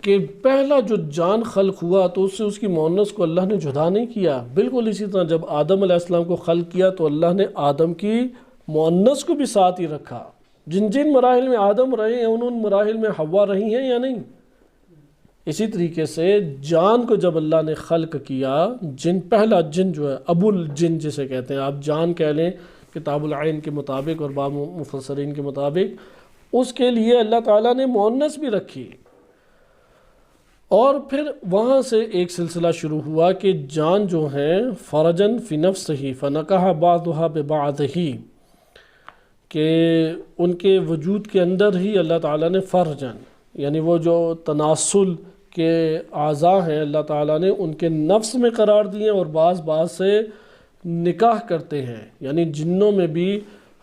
کہ پہلا جو جان خلق ہوا تو اس سے اس کی مؤنث کو اللہ نے جدا نہیں کیا. بالکل اسی طرح جب آدم علیہ السلام کو خلق کیا تو اللہ نے آدم کی مؤنث کو بھی ساتھ ہی رکھا. جن مراحل میں آدم رہے ہیں ان مراحل میں حوا رہی ہیں یا نہیں. اسی طریقے سے جان کو جب اللہ نے خلق کیا، جن پہلا جن جو ہے ابو الجن جسے کہتے ہیں، آپ جان کہہ لیں کتاب العین کے مطابق اور بعض مفسرین کے مطابق، اس کے لیے اللہ تعالیٰ نے مؤنث بھی رکھی. اور پھر وہاں سے ایک سلسلہ شروع ہوا کہ جان جو ہیں فرجن فی نفسہ فنکح بعضها ببعضہ، کہ ان کے وجود کے اندر ہی اللہ تعالیٰ نے فرجن، یعنی وہ جو تناسل کے اعضاء ہیں اللہ تعالیٰ نے ان کے نفس میں قرار دیے اور بعض سے نکاح کرتے ہیں، یعنی جنوں میں بھی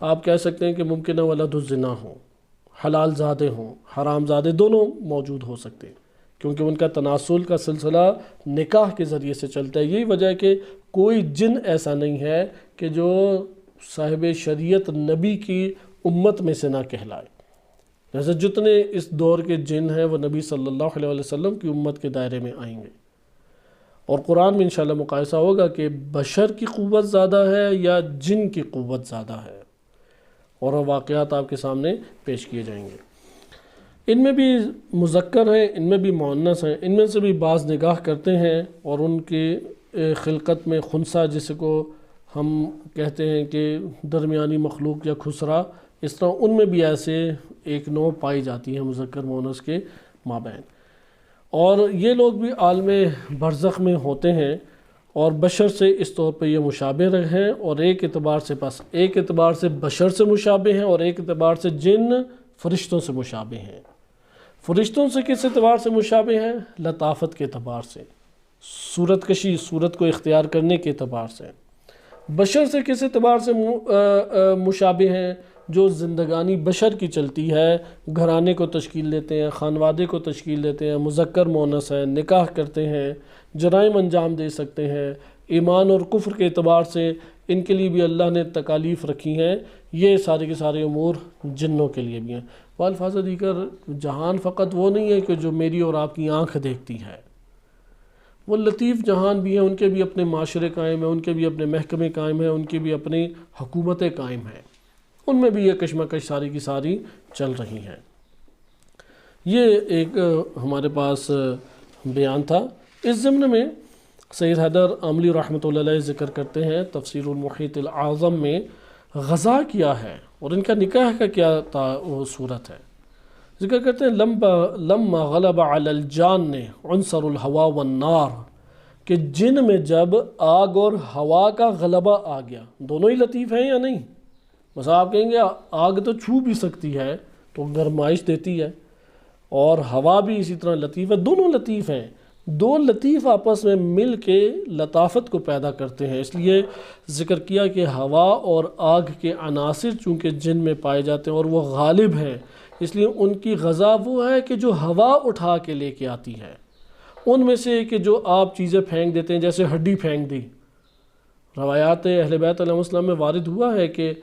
آپ کہہ سکتے ہیں کہ ممکنہ ولد الزنا ہوں، حلال زادے ہوں، حرام زادے دونوں موجود ہو سکتے ہیں، کیونکہ ان کا تناسل کا سلسلہ نکاح کے ذریعے سے چلتا ہے۔ یہی وجہ ہے کہ کوئی جن ایسا نہیں ہے کہ جو صاحب شریعت نبی کی امت میں سے نہ کہلائے۔ جیسے جتنے اس دور کے جن ہیں وہ نبی صلی اللہ علیہ وسلم کی امت کے دائرے میں آئیں گے، اور قرآن میں انشاءاللہ مقایسہ ہوگا کہ بشر کی قوت زیادہ ہے یا جن کی قوت زیادہ ہے، اور وہ واقعات آپ کے سامنے پیش کیے جائیں گے۔ ان میں بھی مذکر ہیں، ان میں بھی مؤنث ہیں، ان میں سے بھی بعض نکاح کرتے ہیں، اور ان کی خلقت میں خنثی جس کو ہم کہتے ہیں کہ درمیانی مخلوق یا خسرا، اس طرح ان میں بھی ایسے ایک نوع پائی جاتی ہے مذکر مؤنث کے مابین، اور یہ لوگ بھی عالم برزخ میں ہوتے ہیں، اور بشر سے اس طور پہ یہ مشابہ ہیں، اور ایک اعتبار سے بشر سے مشابہ ہیں، اور ایک اعتبار سے جن فرشتوں سے مشابہ ہیں۔ فرشتوں سے کس اعتبار سے مشابہ ہیں؟ لطافت کے اعتبار سے، صورت کشی، صورت کو اختیار کرنے کے اعتبار سے۔ بشر سے کس اعتبار سے مشابہ ہیں؟ جو زندگانی بشر کی چلتی ہے، گھرانے کو تشکیل دیتے ہیں، خانوادے کو تشکیل دیتے ہیں، مذکر مؤنث ہیں، نکاح کرتے ہیں، جرائم انجام دے سکتے ہیں، ایمان اور کفر کے اعتبار سے ان کے لیے بھی اللہ نے تکالیف رکھی ہیں۔ یہ سارے کے سارے امور جنوں کے لیے بھی ہیں۔ والفاظ دیگر جہان فقط وہ نہیں ہے کہ جو میری اور آپ کی آنکھ دیکھتی ہے، وہ لطیف جہان بھی ہیں، ان کے بھی اپنے معاشرے قائم ہیں، ان کے بھی اپنے محکمے قائم ہیں، ان کی بھی اپنی حکومتیں قائم ہیں، ان میں بھی یہ کشمکش ساری کی ساری چل رہی ہیں۔ یہ ایک ہمارے پاس بیان تھا۔ اس ضمن میں سید حیدر عاملی رحمۃ اللہ علیہ ذکر کرتے ہیں تفسیر المحیط الاعظم میں غزا کیا ہے اور ان کا نکاح کا کیا صورت ہے۔ ذکر کرتے ہیں لما غلب علی الجان عنصر الہوا والنار، کہ جن میں جب آگ اور ہوا کا غلبہ آ گیا، دونوں ہی لطیف ہیں یا نہیں؟ بس آپ کہیں گے آگ تو چھو بھی سکتی ہے تو گرمائش دیتی ہے، اور ہوا بھی اسی طرح لطیف ہے، دونوں لطیف ہیں، دو لطیف آپس میں مل کے لطافت کو پیدا کرتے ہیں۔ اس لیے ذکر کیا کہ ہوا اور آگ کے عناصر چونکہ جن میں پائے جاتے ہیں اور وہ غالب ہیں، اس لیے ان کی غذا وہ ہے کہ جو ہوا اٹھا کے لے کے آتی ہے، ان میں سے کہ جو آپ چیزیں پھینک دیتے ہیں، جیسے ہڈی پھینک دی۔ روایات اہل بیت علیہ السلام میں وارد ہوا ہے کہ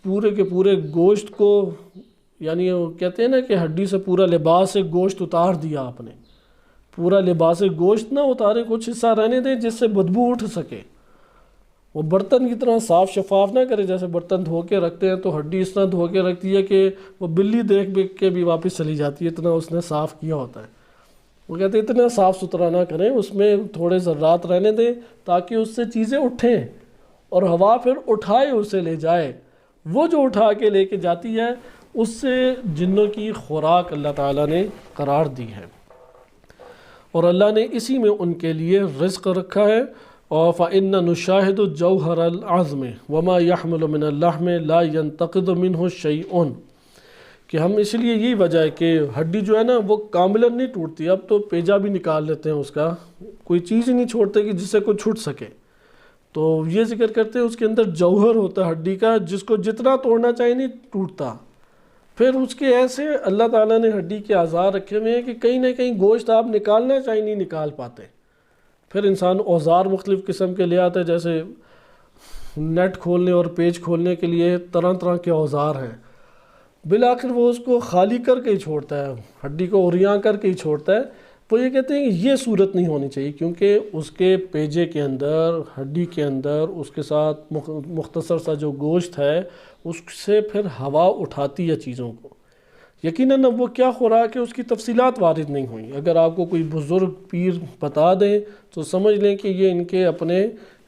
پورے کے پورے گوشت کو، یعنی وہ کہتے ہیں نا کہ ہڈی سے پورا لباس گوشت اتار دیا آپ نے، پورا لباس گوشت نہ اتارے، کچھ حصہ رہنے دیں جس سے بدبو اٹھ سکے، وہ برتن کی طرح صاف شفاف نہ کرے، جیسے برتن دھو کے رکھتے ہیں تو ہڈی اس طرح دھو کے رکھتی ہے کہ وہ بلی دیکھ کے بھی واپس چلی جاتی ہے، اتنا اس نے صاف کیا ہوتا ہے۔ وہ کہتے ہیں اتنا صاف ستھرا نہ کریں، اس میں تھوڑے ذرات رہنے دیں تاکہ اس سے چیزیں اٹھیں، اور ہوا پھر اٹھائے اسے لے جائے۔ وہ جو اٹھا کے لے کے جاتی ہے اس سے جنوں کی خوراک اللہ تعالیٰ نے قرار دی ہے، اور اللہ نے اسی میں ان کے لیے رزق رکھا ہے۔ اور فَإِنَّ نُشَاهِدُ جَوْهَرَ الْعَظْمِ وَمَا يَحْمِلُ مِنَ اللَّحْمِ لَا يَنْتَقِضُ مِنْهُ شَيْءٌ، کہ ہم اس لیے یہی وجہ ہے کہ ہڈی جو ہے نا وہ کاملاً نہیں ٹوٹتی، اب تو پیجا بھی نکال لیتے ہیں، اس کا کوئی چیز ہی نہیں چھوڑتے کہ جس سے کوئی چھوٹ سکے۔ تو یہ ذکر کرتے ہیں اس کے اندر جوہر ہوتا ہے ہڈی کا، جس کو جتنا توڑنا چاہیے نہیں ٹوٹتا۔ پھر اس کے ایسے اللہ تعالیٰ نے ہڈی کے اعضاء رکھے ہوئے ہیں کہ کہیں نہ کہیں گوشت آپ نکالنا چاہیے نہیں نکال پاتے۔ پھر انسان اوزار مختلف قسم کے لے آتا ہے، جیسے نیٹ کھولنے اور پیج کھولنے کے لیے طرح طرح کے اوزار ہیں، بالآخر وہ اس کو خالی کر کے ہی چھوڑتا ہے، ہڈی کو اوریاں کر کے ہی چھوڑتا ہے۔ وہ یہ کہتے ہیں کہ یہ صورت نہیں ہونی چاہیے، کیونکہ اس کے پیجے کے اندر، ہڈی کے اندر، اس کے ساتھ مختصر سا جو گوشت ہے اس سے پھر ہوا اٹھاتی ہے چیزوں کو۔ یقیناً اب وہ کیا خوراک ہے اس کی تفصیلات وارد نہیں ہوئیں، اگر آپ کو کوئی بزرگ پیر بتا دیں تو سمجھ لیں کہ یہ ان کے اپنے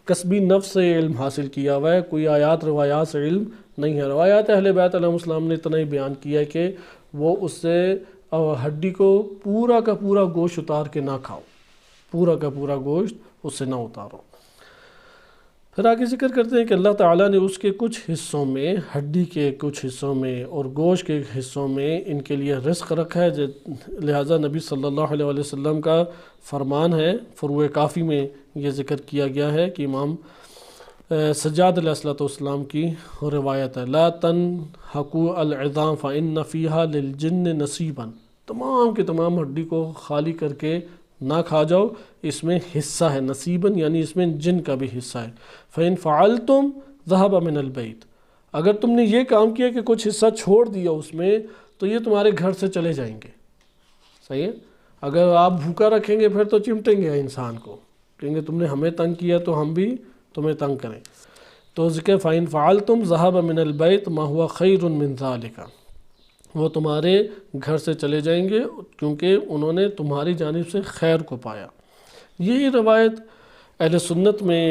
قصبی نفس سے علم حاصل کیا ہوا ہے، کوئی آیات روایات سے علم نہیں ہے۔ روایات اہل بیت علیہ السلام نے اتنا ہی بیان کیا ہے کہ وہ اس سے ہڈی کو پورا کا پورا گوشت اتار کے نہ کھاؤ، پورا کا پورا گوشت اس سے نہ اتارو۔ پھر آگے ذکر کرتے ہیں کہ اللہ تعالیٰ نے اس کے کچھ حصوں میں، ہڈی کے کچھ حصوں میں اور گوشت کے حصوں میں ان کے لیے رزق رکھا ہے، لہٰذا نبی صلی اللہ علیہ وسلم کا فرمان ہے، فروع کافی میں یہ ذکر کیا گیا ہے کہ امام سجاد علیہ الصلوۃ والسلام کی روایت ہے، لا تنحقوا العظام فإن فيها للجن نصیبا، تمام کے تمام ہڈی کو خالی کر کے نہ کھا جاؤ، اس میں حصہ ہے، نصیباً یعنی اس میں جن کا بھی حصہ ہے۔ فإن فعلتم ذهب من البيت، اگر تم نے یہ کام کیا کہ کچھ حصہ چھوڑ دیا اس میں، تو یہ تمہارے گھر سے چلے جائیں گے۔ صحیح ہے، اگر آپ بھوکا رکھیں گے پھر تو چمٹیں گے انسان کو، کہیں گے تم نے ہمیں تنگ کیا تو ہم بھی تمہیں تنگ کریں۔ تو ذکر فَإِن فَعَلْتُمْ ذَهَبَ مِنَ الْبَيْتِ مَا هُوَ خَيْرٌ مِّن ذَلِكَ، وہ تمہارے گھر سے چلے جائیں گے کیونکہ انہوں نے تمہاری جانب سے خیر کو پایا۔ یہی روایت اہل سنت میں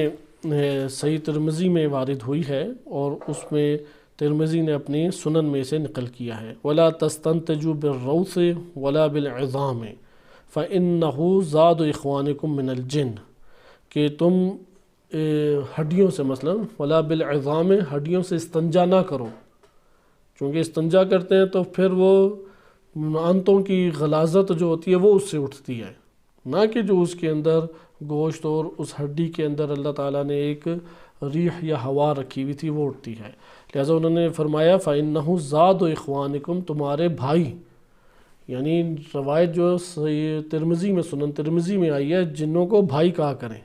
صحیح ترمذی میں وارد ہوئی ہے، اور اس میں ترمذی نے اپنی سنن میں سے نقل کیا ہے، وَلَا تَسْتَنْتَجُوا بِالرَّوْثِ وَلَا بِالْعِظَامِ فَإِنَّهُ زَادُ إِخْوَانِكُم مِّنَ الْجِنِّ، کہ تم ہڈیوں سے، مثلا وَلَا بِالْعِظَامِ، ہڈیوں سے استنجا نہ کرو، چونکہ استنجا کرتے ہیں تو پھر وہ انتوں کی غلاظت جو ہوتی ہے وہ اس سے اٹھتی ہے، نہ کہ جو اس کے اندر گوشت اور اس ہڈی کے اندر اللہ تعالیٰ نے ایک ریح یا ہوا رکھی ہوئی تھی وہ اٹھتی ہے۔ لہٰذا انہوں نے فرمایا فَإِنَّهُ زَادُ إِخْوَانِكُم، تمہارے بھائی، یعنی روایت جو ترمذی میں، سنن ترمذی میں آئی ہے، جنوں کو بھائی کہا کریں،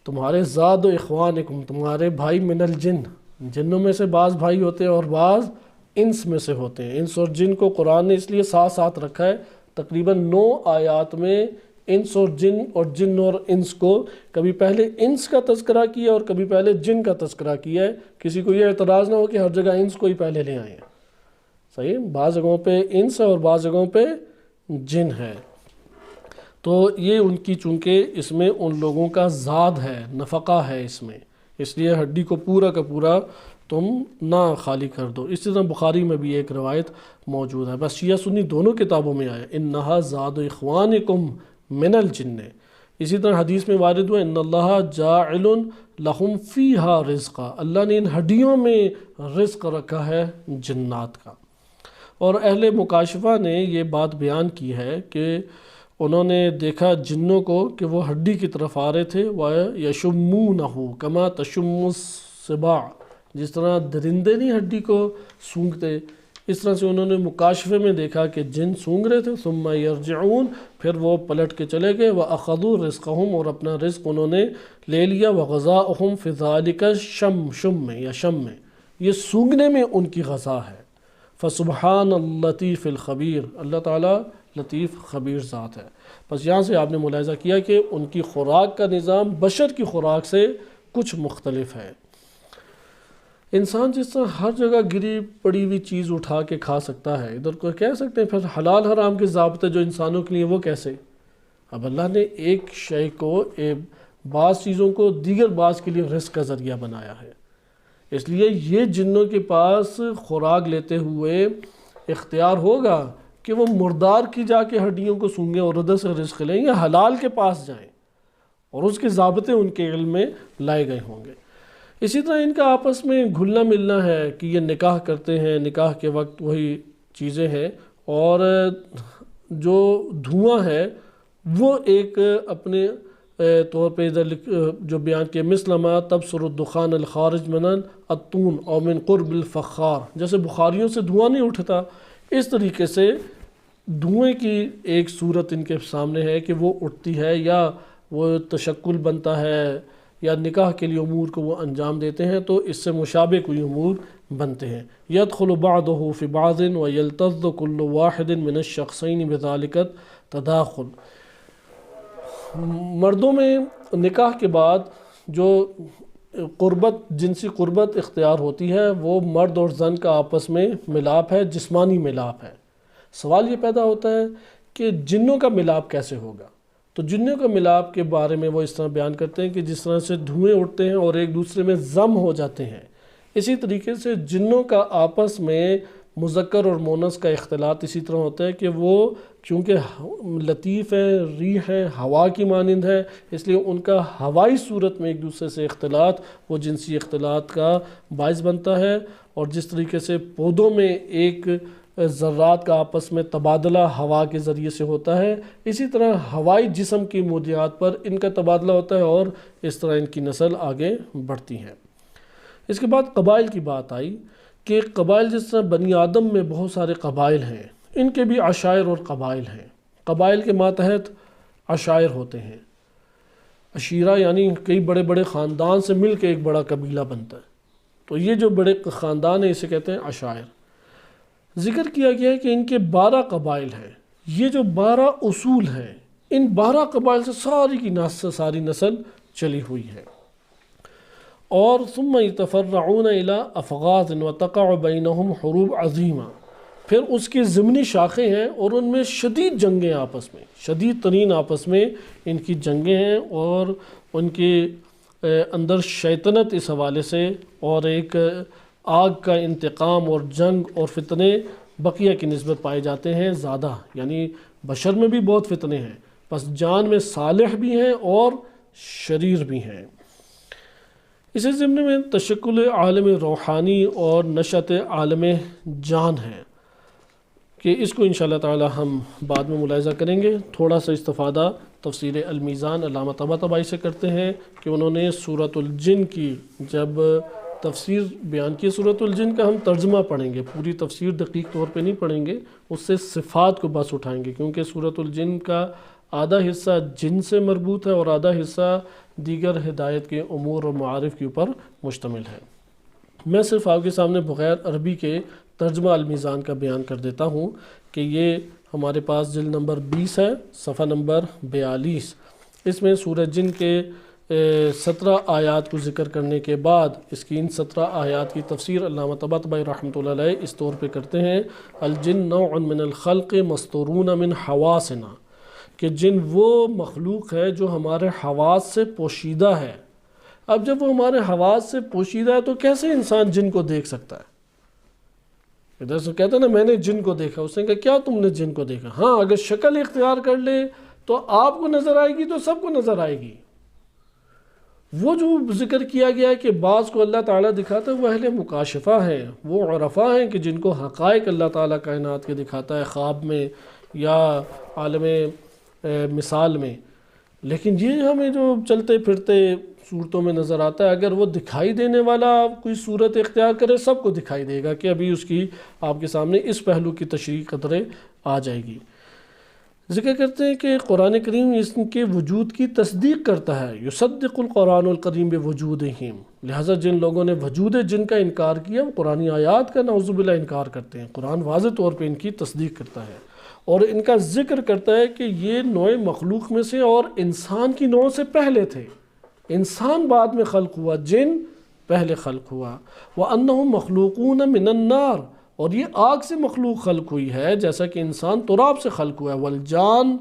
تمہارے زاد و اخوانکم، تمہارے بھائی من الجن، جنوں میں سے بعض بھائی ہوتے ہیں اور بعض انس میں سے ہوتے ہیں۔ انس اور جن کو قرآن نے اس لیے ساتھ ساتھ رکھا ہے، تقریباً 9 آیات میں انس اور جن اور انس کو کبھی پہلے انس کا تذکرہ کیا اور کبھی پہلے جن کا تذکرہ کیا ہے، کسی کو یہ اعتراض نہ ہو کہ ہر جگہ انس کو ہی پہلے لے آئے ہیں۔ صحیح، بعض جگہوں پہ انس ہے اور بعض جگہوں پہ جن ہے، تو یہ ان کی چونکہ اس میں ان لوگوں کا زاد ہے، نفقہ ہے اس میں، اس لیے ہڈی کو پورا کا پورا تم نہ خالی کر دو۔ اسی طرح بخاری میں بھی ایک روایت موجود ہے، بس شیعہ سنی دونوں کتابوں میں آیا، انہا زاد اخوانکم من الجن۔ اسی طرح حدیث میں وارد ہوا ان اللہ جاعل لہم فیہا رزقا، اللہ نے ان ہڈیوں میں رزق رکھا ہے جنات کا۔ اور اہل مکاشفہ نے یہ بات بیان کی ہے کہ انہوں نے دیکھا جنوں کو کہ وہ ہڈی کی طرف آ رہے تھے، وَيَشُمُّونَهُ كَمَا تَشُمُّ السِّبَاعُ، جس طرح درندے نہیں ہڈی کو سونگتے، اس طرح سے انہوں نے مکاشفے میں دیکھا کہ جن سونگ رہے تھے، ثُمَّ يَرْجِعُونَ، پھر وہ پلٹ کے چلے گئے، وَأَخَذُوا رِزْقَهُمْ، اور اپنا رزق انہوں نے لے لیا، وَغَذَاؤُهُمْ فِي ذَلِكَ شَمْ میں، یہ سونگنے میں ان کی غذا ہے۔ فَسُبْحَانَ اللَّطِيفِ الْخَبِيرِ، اللہ تعالیٰ لطیف خبیر ذات ہے۔ بس یہاں سے آپ نے ملاحظہ کیا کہ ان کی خوراک کا نظام بشر کی خوراک سے کچھ مختلف ہے۔ انسان جس طرح ہر جگہ گری پڑی ہوئی چیز اٹھا کے کھا سکتا ہے، ادھر کو کہہ سکتے ہیں پھر حلال حرام کے ضابطے جو انسانوں کے لیے وہ کیسے؟ اب اللہ نے ایک شے کو، بعض چیزوں کو دیگر بعض کے لیے رزق کا ذریعہ بنایا ہے، اس لیے یہ جنوں کے پاس خوراک لیتے ہوئے اختیار ہوگا کہ وہ مردار کی جا کے ہڈیوں کو سونگیں اور ادھر سے رزق لیں، یا حلال کے پاس جائیں اور اس کے ضابطے ان کے علم میں لائے گئے ہوں گے۔ اسی طرح ان کا آپس میں گھلنا ملنا ہے کہ یہ نکاح کرتے ہیں، نکاح کے وقت وہی چیزیں ہیں، اور جو دھواں ہے وہ ایک اپنے طور پہ ادھر جو بیان کیا، مثلما تبصر الدخان الخارج من الطون او من قرب الفخار، جیسے بخاریوں سے دھواں نہیں اٹھتا، اس طریقے سے دھوئیں کی ایک صورت ان کے سامنے ہے کہ وہ اٹھتی ہے، یا وہ تشکل بنتا ہے، یا نکاح کے لیے امور کو وہ انجام دیتے ہیں، تو اس سے مشابہ کوئی امور بنتے ہیں۔ يدخل بعضه في بعض ويلتذ كل واحد من الشخصين بذلك التداخل، مردوں میں نکاح کے بعد جو قربت، جنسی قربت اختیار ہوتی ہے، وہ مرد اور زن کا آپس میں ملاپ ہے، جسمانی ملاپ ہے۔ سوال یہ پیدا ہوتا ہے کہ جنوں کا ملاپ کیسے ہوگا؟ تو جنوں کا ملاپ کے بارے میں وہ اس طرح بیان کرتے ہیں کہ جس طرح سے دھوئیں اٹھتے ہیں اور ایک دوسرے میں ضم ہو جاتے ہیں، اسی طریقے سے جنوں کا آپس میں مذکر اور مونس کا اختلاط اسی طرح ہوتا ہے کہ وہ چونکہ لطیف ہے، ریح ہے، ہوا کی مانند ہے، اس لیے ان کا ہوائی صورت میں ایک دوسرے سے اختلاط وہ جنسی اختلاط کا باعث بنتا ہے۔ اور جس طریقے سے پودوں میں ایک ذرات کا آپس میں تبادلہ ہوا کے ذریعے سے ہوتا ہے، اسی طرح ہوائی جسم کی موضوعات پر ان کا تبادلہ ہوتا ہے اور اس طرح ان کی نسل آگے بڑھتی ہے۔ اس کے بعد قبائل کی بات آئی کہ قبائل جس طرح بنی آدم میں بہت سارے قبائل ہیں، ان کے بھی عشائر اور قبائل ہیں۔ قبائل کے ماتحت عشائر ہوتے ہیں۔ عشیرہ یعنی کئی بڑے بڑے خاندان سے مل کے ایک بڑا قبیلہ بنتا ہے، تو یہ جو بڑے خاندان ہیں اسے کہتے ہیں عشائر۔ ذکر کیا گیا ہے کہ ان کے 12 قبائل ہیں۔ یہ جو 12 اصول ہیں، ان 12 قبائل سے ساری نسل چلی ہوئی ہے۔ اور ثم يتفرعون الى افغاز وتقع بینہم حروب عظیمہ، پھر اس کی ضمنی شاخیں ہیں اور ان میں شدید جنگیں آپس میں، شدید ترین آپس میں ان کی جنگیں ہیں، اور ان کے اندر شیطنت اس حوالے سے اور ایک آگ کا انتقام اور جنگ اور فتنے بقیہ کی نسبت پائے جاتے ہیں زیادہ، یعنی بشر میں بھی بہت فتنے ہیں، بس جان میں صالح بھی ہیں اور شریر بھی ہیں۔ اسی ضمن میں تشکل عالم روحانی اور نشأت عالم جان ہے کہ اس کو انشاءاللہ تعالی ہم بعد میں ملاحظہ کریں گے۔ تھوڑا سا استفادہ تفسیر المیزان علامہ طباطبائی سے کرتے ہیں کہ انہوں نے سورۃ الجن کی جب تفسیر بیان کی، سورۃ الجن کا ہم ترجمہ پڑھیں گے، پوری تفسیر دقیق طور پہ نہیں پڑھیں گے، اس سے صفات کو بس اٹھائیں گے، کیونکہ سورۃ الجن کا آدھا حصہ جن سے مربوط ہے اور آدھا حصہ دیگر ہدایت کے امور اور معارف کے اوپر مشتمل ہے۔ میں صرف آپ کے سامنے بغیر عربی کے ترجمہ المیزان کا بیان کر دیتا ہوں کہ یہ ہمارے پاس جلد نمبر 20 ہے، صفحہ نمبر 42۔ اس میں سورہ جن کے 17 آیات کو ذکر کرنے کے بعد اس کی ان 17 آیات کی تفسیر علامہ طباطبائی رحمۃ اللہ علیہ اس طور پہ کرتے ہیں: الجن نوع من الخلق مستورون من حواسنا، کہ جن وہ مخلوق ہے جو ہمارے حواس سے پوشیدہ ہے۔ اب جب وہ ہمارے حواس سے پوشیدہ ہے تو کیسے انسان جن کو دیکھ سکتا ہے؟ ادھر سے کہتے ہیں نا میں نے جن کو دیکھا، اس نے کہا کیا تم نے جن کو دیکھا؟ ہاں اگر شکل اختیار کر لے تو آپ کو نظر آئے گی تو سب کو نظر آئے گی۔ وہ جو ذکر کیا گیا ہے کہ بعض کو اللہ تعالیٰ دکھاتا ہے وہ اہل مکاشفہ ہیں، وہ عرفاء ہیں کہ جن کو حقائق اللہ تعالیٰ کائنات کے دکھاتا ہے خواب میں یا عالم مثال میں، لیکن یہ ہمیں جو چلتے پھرتے صورتوں میں نظر آتا ہے، اگر وہ دکھائی دینے والا کوئی صورت اختیار کرے سب کو دکھائی دے گا، کہ ابھی اس کی آپ کے سامنے اس پہلو کی تشریح قدرے آ جائے گی۔ ذکر کرتے ہیں کہ قرآن کریم اس کے وجود کی تصدیق کرتا ہے، یصدق القرآن الکریم بوجودہم، لہٰذا جن لوگوں نے وجود جن کا انکار کیا وہ قرآنی آیات کا نعوذ باللہ انکار کرتے ہیں، قرآن واضح طور پہ ان کی تصدیق کرتا ہے اور ان کا ذکر کرتا ہے کہ یہ نوع مخلوق میں سے اور انسان کی نوع سے پہلے تھے، انسان بعد میں خلق ہوا، جن پہلے خلق ہوا۔ وَأَنَّهُمْ مَخْلُوقُونَ مِنَ النَّارِ، اور یہ آگ سے مخلوق خلق ہوئی ہے جیسا کہ انسان تراب سے خلق ہوا ہے۔ وَالْجَانَ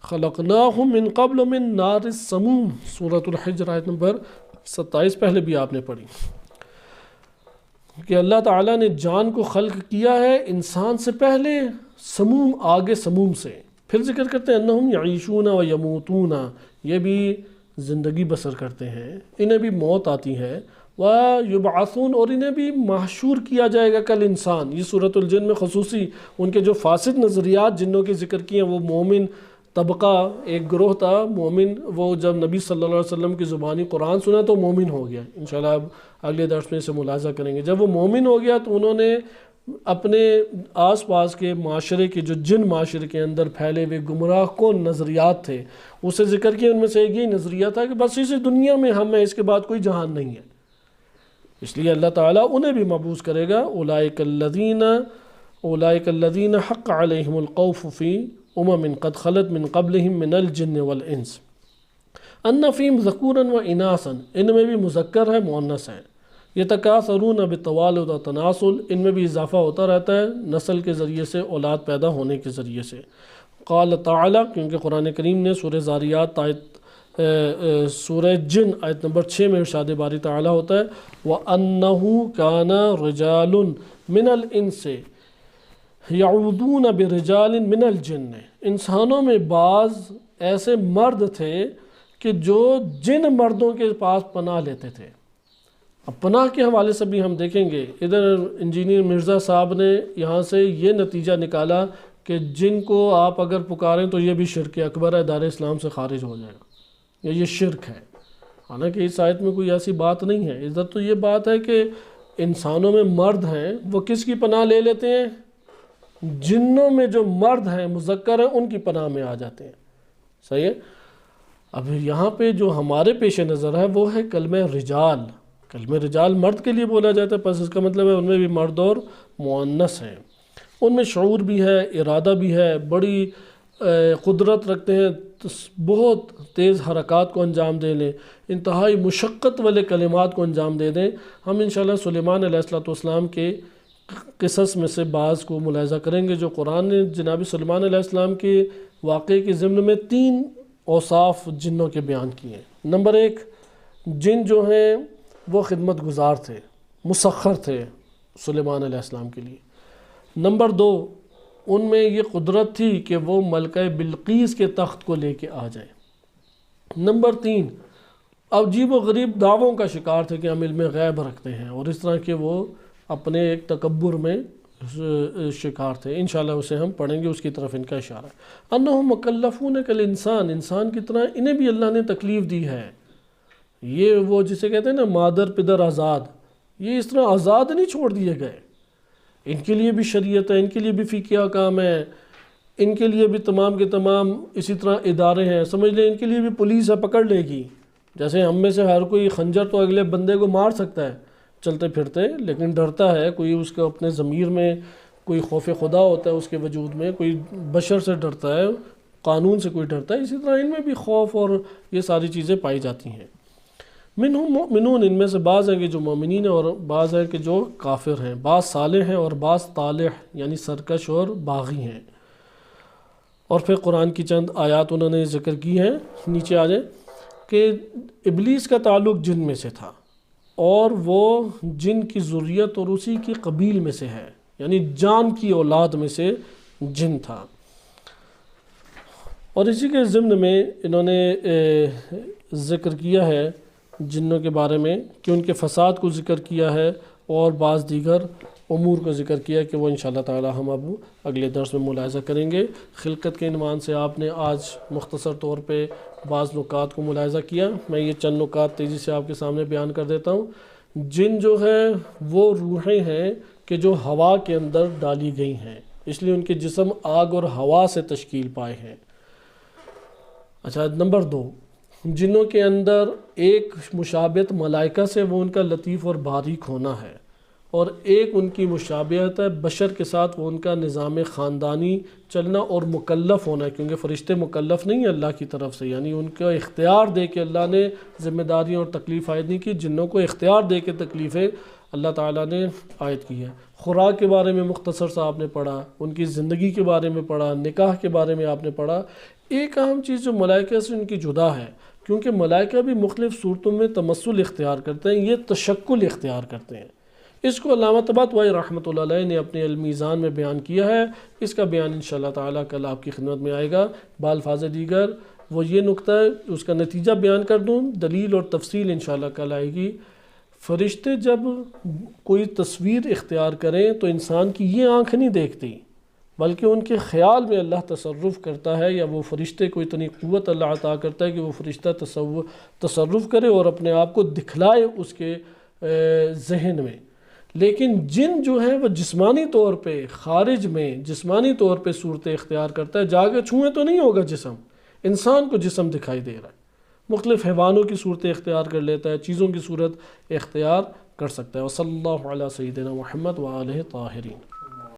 خَلَقْنَاهُ مِن قَبْلُ مِن نَارِ السَّمُومِ، سورۃ الحجر آیت نمبر 27 پہلے بھی آپ نے پڑھی کہ اللہ تعالیٰ نے جان کو خلق کیا ہے انسان سے پہلے سموم، آگ سموم سے۔ پھر ذکر کرتے ہیں انہم یعیشون و یموتون، یہ بھی زندگی بسر کرتے ہیں، انہیں بھی موت آتی ہے، وَيُبْعَثُونَ، اور انہیں بھی محشور کیا جائے گا کل انسان۔ یہ سورۃ الجن میں خصوصی ان کے جو فاسد نظریات جنوں کے ذکر کیے ہیں، وہ مومن طبقہ ایک گروہ تھا مومن، وہ جب نبی صلی اللہ علیہ وسلم کی زبانی قرآن سنا تو مومن ہو گیا، انشاءاللہ اب اگلے درس میں اسے ملاحظہ کریں گے۔ جب وہ مومن ہو گیا تو انہوں نے اپنے آس پاس کے معاشرے کے جو جن معاشرے کے اندر پھیلے ہوئے گمراہ کن نظریات تھے اسے ذکر کیا، ان میں سے ایک یہی نظریہ تھا کہ بس اسی دنیا میں ہم ہیں، اس کے بعد کوئی جہان نہیں ہے، اس لیے اللہ تعالیٰ انہیں بھی مبعوث کرے گا۔ اولئک الذین حق علیہم القول فی امم قد خلت من قبلہم من الجن والانس ان فیہم ذکورا و اناسا، ان میں بھی مذکر ہے مؤنث ہے، یتکاثرون بالتوالد و تناسل، ان میں بھی اضافہ ہوتا رہتا ہے نسل کے ذریعے سے، اولاد پیدا ہونے کے ذریعے سے۔ قال تعالیٰ، کیونکہ قرآن کریم نے سورہ ذاریات سورہ جن آیت نمبر 6 میں ارشاد باری تعالیٰ ہوتا ہے وَأَنَّهُ كَانَ رِجَالٌ مِّنَ الْإِنسِ يَعُوذُونَ بِرِجَالٍ مِّنَ الْجِنِّ، انسانوں میں بعض ایسے مرد تھے کہ جو جن مردوں کے پاس پناہ لیتے تھے، اب پناہ کے حوالے سے بھی ہم دیکھیں گے، ادھر انجینئر مرزا صاحب نے یہاں سے یہ نتیجہ نکالا کہ جن کو آپ اگر پکاریں تو یہ بھی شرک اکبر ہے، دار اسلام سے خارج ہو جائے گا، یا یہ شرک ہے۔ حالانکہ اس آیت میں کوئی ایسی بات نہیں ہے، ادھر تو یہ بات ہے کہ انسانوں میں مرد ہیں وہ کس کی پناہ لے لیتے ہیں؟ جنوں میں جو مرد ہیں مذکر ہیں ان کی پناہ میں آ جاتے ہیں، صحیح ہے۔ اب یہاں پہ جو ہمارے پیش نظر ہے وہ ہے کلمہ رجال۔ کلمہ رجال مرد کے لیے بولا جاتا ہے، پس اس کا مطلب ہے ان میں بھی مرد اور مؤنث ہیں، ان میں شعور بھی ہے، ارادہ بھی ہے، بڑی قدرت رکھتے ہیں، بہت تیز حرکات کو انجام دے لیں، انتہائی مشقت والے کلمات کو انجام دے دیں۔ ہم انشاءاللہ سلیمان علیہ السلام کے قصص میں سے بعض کو ملاحظہ کریں گے جو قرآن نے جناب سلیمان علیہ السلام کے واقعے کے ضمن میں 3 اوصاف جنوں کے بیان کیے ہیں۔ نمبر 1، جن جو ہیں وہ خدمت گزار تھے، مسخر تھے سلیمان علیہ السلام کے لیے۔ نمبر 2، ان میں یہ قدرت تھی کہ وہ ملکہ بلقیس کے تخت کو لے کے آ جائیں۔ نمبر 3، عجیب و غریب دعووں کا شکار تھے کہ ہم علم غیب رکھتے ہیں، اور اس طرح کے وہ اپنے ایک تکبر میں شکار تھے۔ انشاءاللہ اسے ہم پڑھیں گے، اس کی طرف ان کا اشارہ ہے۔ انہم مکلفون کالانسان، انسان کی طرح انہیں بھی اللہ نے تکلیف دی ہے۔ یہ وہ جسے کہتے ہیں نا مادر پدر آزاد، یہ اس طرح آزاد نہیں چھوڑ دیے گئے، ان کے لیے بھی شریعت ہے، ان کے لیے بھی فقہی احکام ہے، ان کے لیے بھی تمام کے تمام اسی طرح ادارے ہیں، سمجھ لیں ان کے لیے بھی پولیس ہے، پکڑ لے گی۔ جیسے ہم میں سے ہر کوئی خنجر تو اگلے بندے کو مار سکتا ہے چلتے پھرتے، لیکن ڈرتا ہے، کوئی اس کے اپنے ضمیر میں کوئی خوف خدا ہوتا ہے، اس کے وجود میں کوئی بشر سے ڈرتا ہے، قانون سے کوئی ڈرتا ہے، اسی طرح ان میں بھی خوف اور یہ ساری چیزیں پائی جاتی ہیں۔ منہم مؤمنون، ان میں سے بعض ہیں کہ جو مومنین ہیں اور بعض ہیں کہ جو کافر ہیں، بعض صالح ہیں اور بعض طالح یعنی سرکش اور باغی ہیں۔ اور پھر قرآن کی چند آیات انہوں نے ذکر کی ہیں، نیچے آ جائیں، کہ ابلیس کا تعلق جن میں سے تھا اور وہ جن کی ذریت اور اسی کی قبیل میں سے ہے، یعنی جان کی اولاد میں سے جن تھا۔ اور اسی کے ضمن میں انہوں نے ذکر کیا ہے جنوں کے بارے میں کہ ان کے فساد کو ذکر کیا ہے اور بعض دیگر امور کو ذکر کیا کہ وہ انشاءاللہ تعالی ہم اب اگلے درس میں ملاحظہ کریں گے۔ خلقت کے عنوان سے آپ نے آج مختصر طور پہ بعض نکات کو ملاحظہ کیا، میں یہ چند نکات تیزی سے آپ کے سامنے بیان کر دیتا ہوں۔ جن جو ہے وہ روحیں ہیں کہ جو ہوا کے اندر ڈالی گئی ہیں، اس لیے ان کے جسم آگ اور ہوا سے تشکیل پائے ہیں۔ اچھا، نمبر 2، جنوں کے اندر ایک مشابہت ملائکہ سے، وہ ان کا لطیف اور باریک ہونا ہے، اور ایک ان کی مشابہت ہے بشر کے ساتھ، وہ ان کا نظام خاندانی چلنا اور مکلف ہونا ہے، کیونکہ فرشتے مکلف نہیں ہیں اللہ کی طرف سے، یعنی ان کا اختیار دے کے اللہ نے ذمہ داریاں اور تکلیف عائد نہیں کی، جنوں کو اختیار دے کے تکلیفیں اللہ تعالیٰ نے عائد کی ہے۔ خوراک کے بارے میں مختصر سا آپ نے پڑھا، ان کی زندگی کے بارے میں پڑھا، نکاح کے بارے میں آپ نے پڑھا۔ ایک اہم چیز جو ملائکہ سے ان کی جدا ہے، کیونکہ ملائکہ بھی مختلف صورتوں میں تمثل اختیار کرتے ہیں، یہ تشکل اختیار کرتے ہیں۔ اس کو علامہ طباطبائی رحمۃ اللہ علیہ نے اپنے المیزان میں بیان کیا ہے، اس کا بیان انشاءاللہ تعالیٰ کل آپ کی خدمت میں آئے گا بالفاظ دیگر۔ وہ یہ نقطہ ہے، اس کا نتیجہ بیان کر دوں، دلیل اور تفصیل انشاءاللہ کل آئے گی۔ فرشتے جب کوئی تصویر اختیار کریں تو انسان کی یہ آنکھ نہیں دیکھتی، بلکہ ان کے خیال میں اللہ تصرف کرتا ہے، یا وہ فرشتے کو اتنی قوت اللہ عطا کرتا ہے کہ وہ فرشتہ تصرف کرے اور اپنے آپ کو دکھلائے اس کے ذہن میں۔ لیکن جن جو ہے وہ جسمانی طور پہ خارج میں جسمانی طور پہ صورتیں اختیار کرتا ہے، جا کے چھوئیں تو نہیں ہوگا جسم، انسان کو جسم دکھائی دے رہا ہے، مختلف حیوانوں کی صورتیں اختیار کر لیتا ہے، چیزوں کی صورت اختیار کر سکتا ہے۔ وصلی اللہ علی سیدنا محمد وآلہ طاہرین۔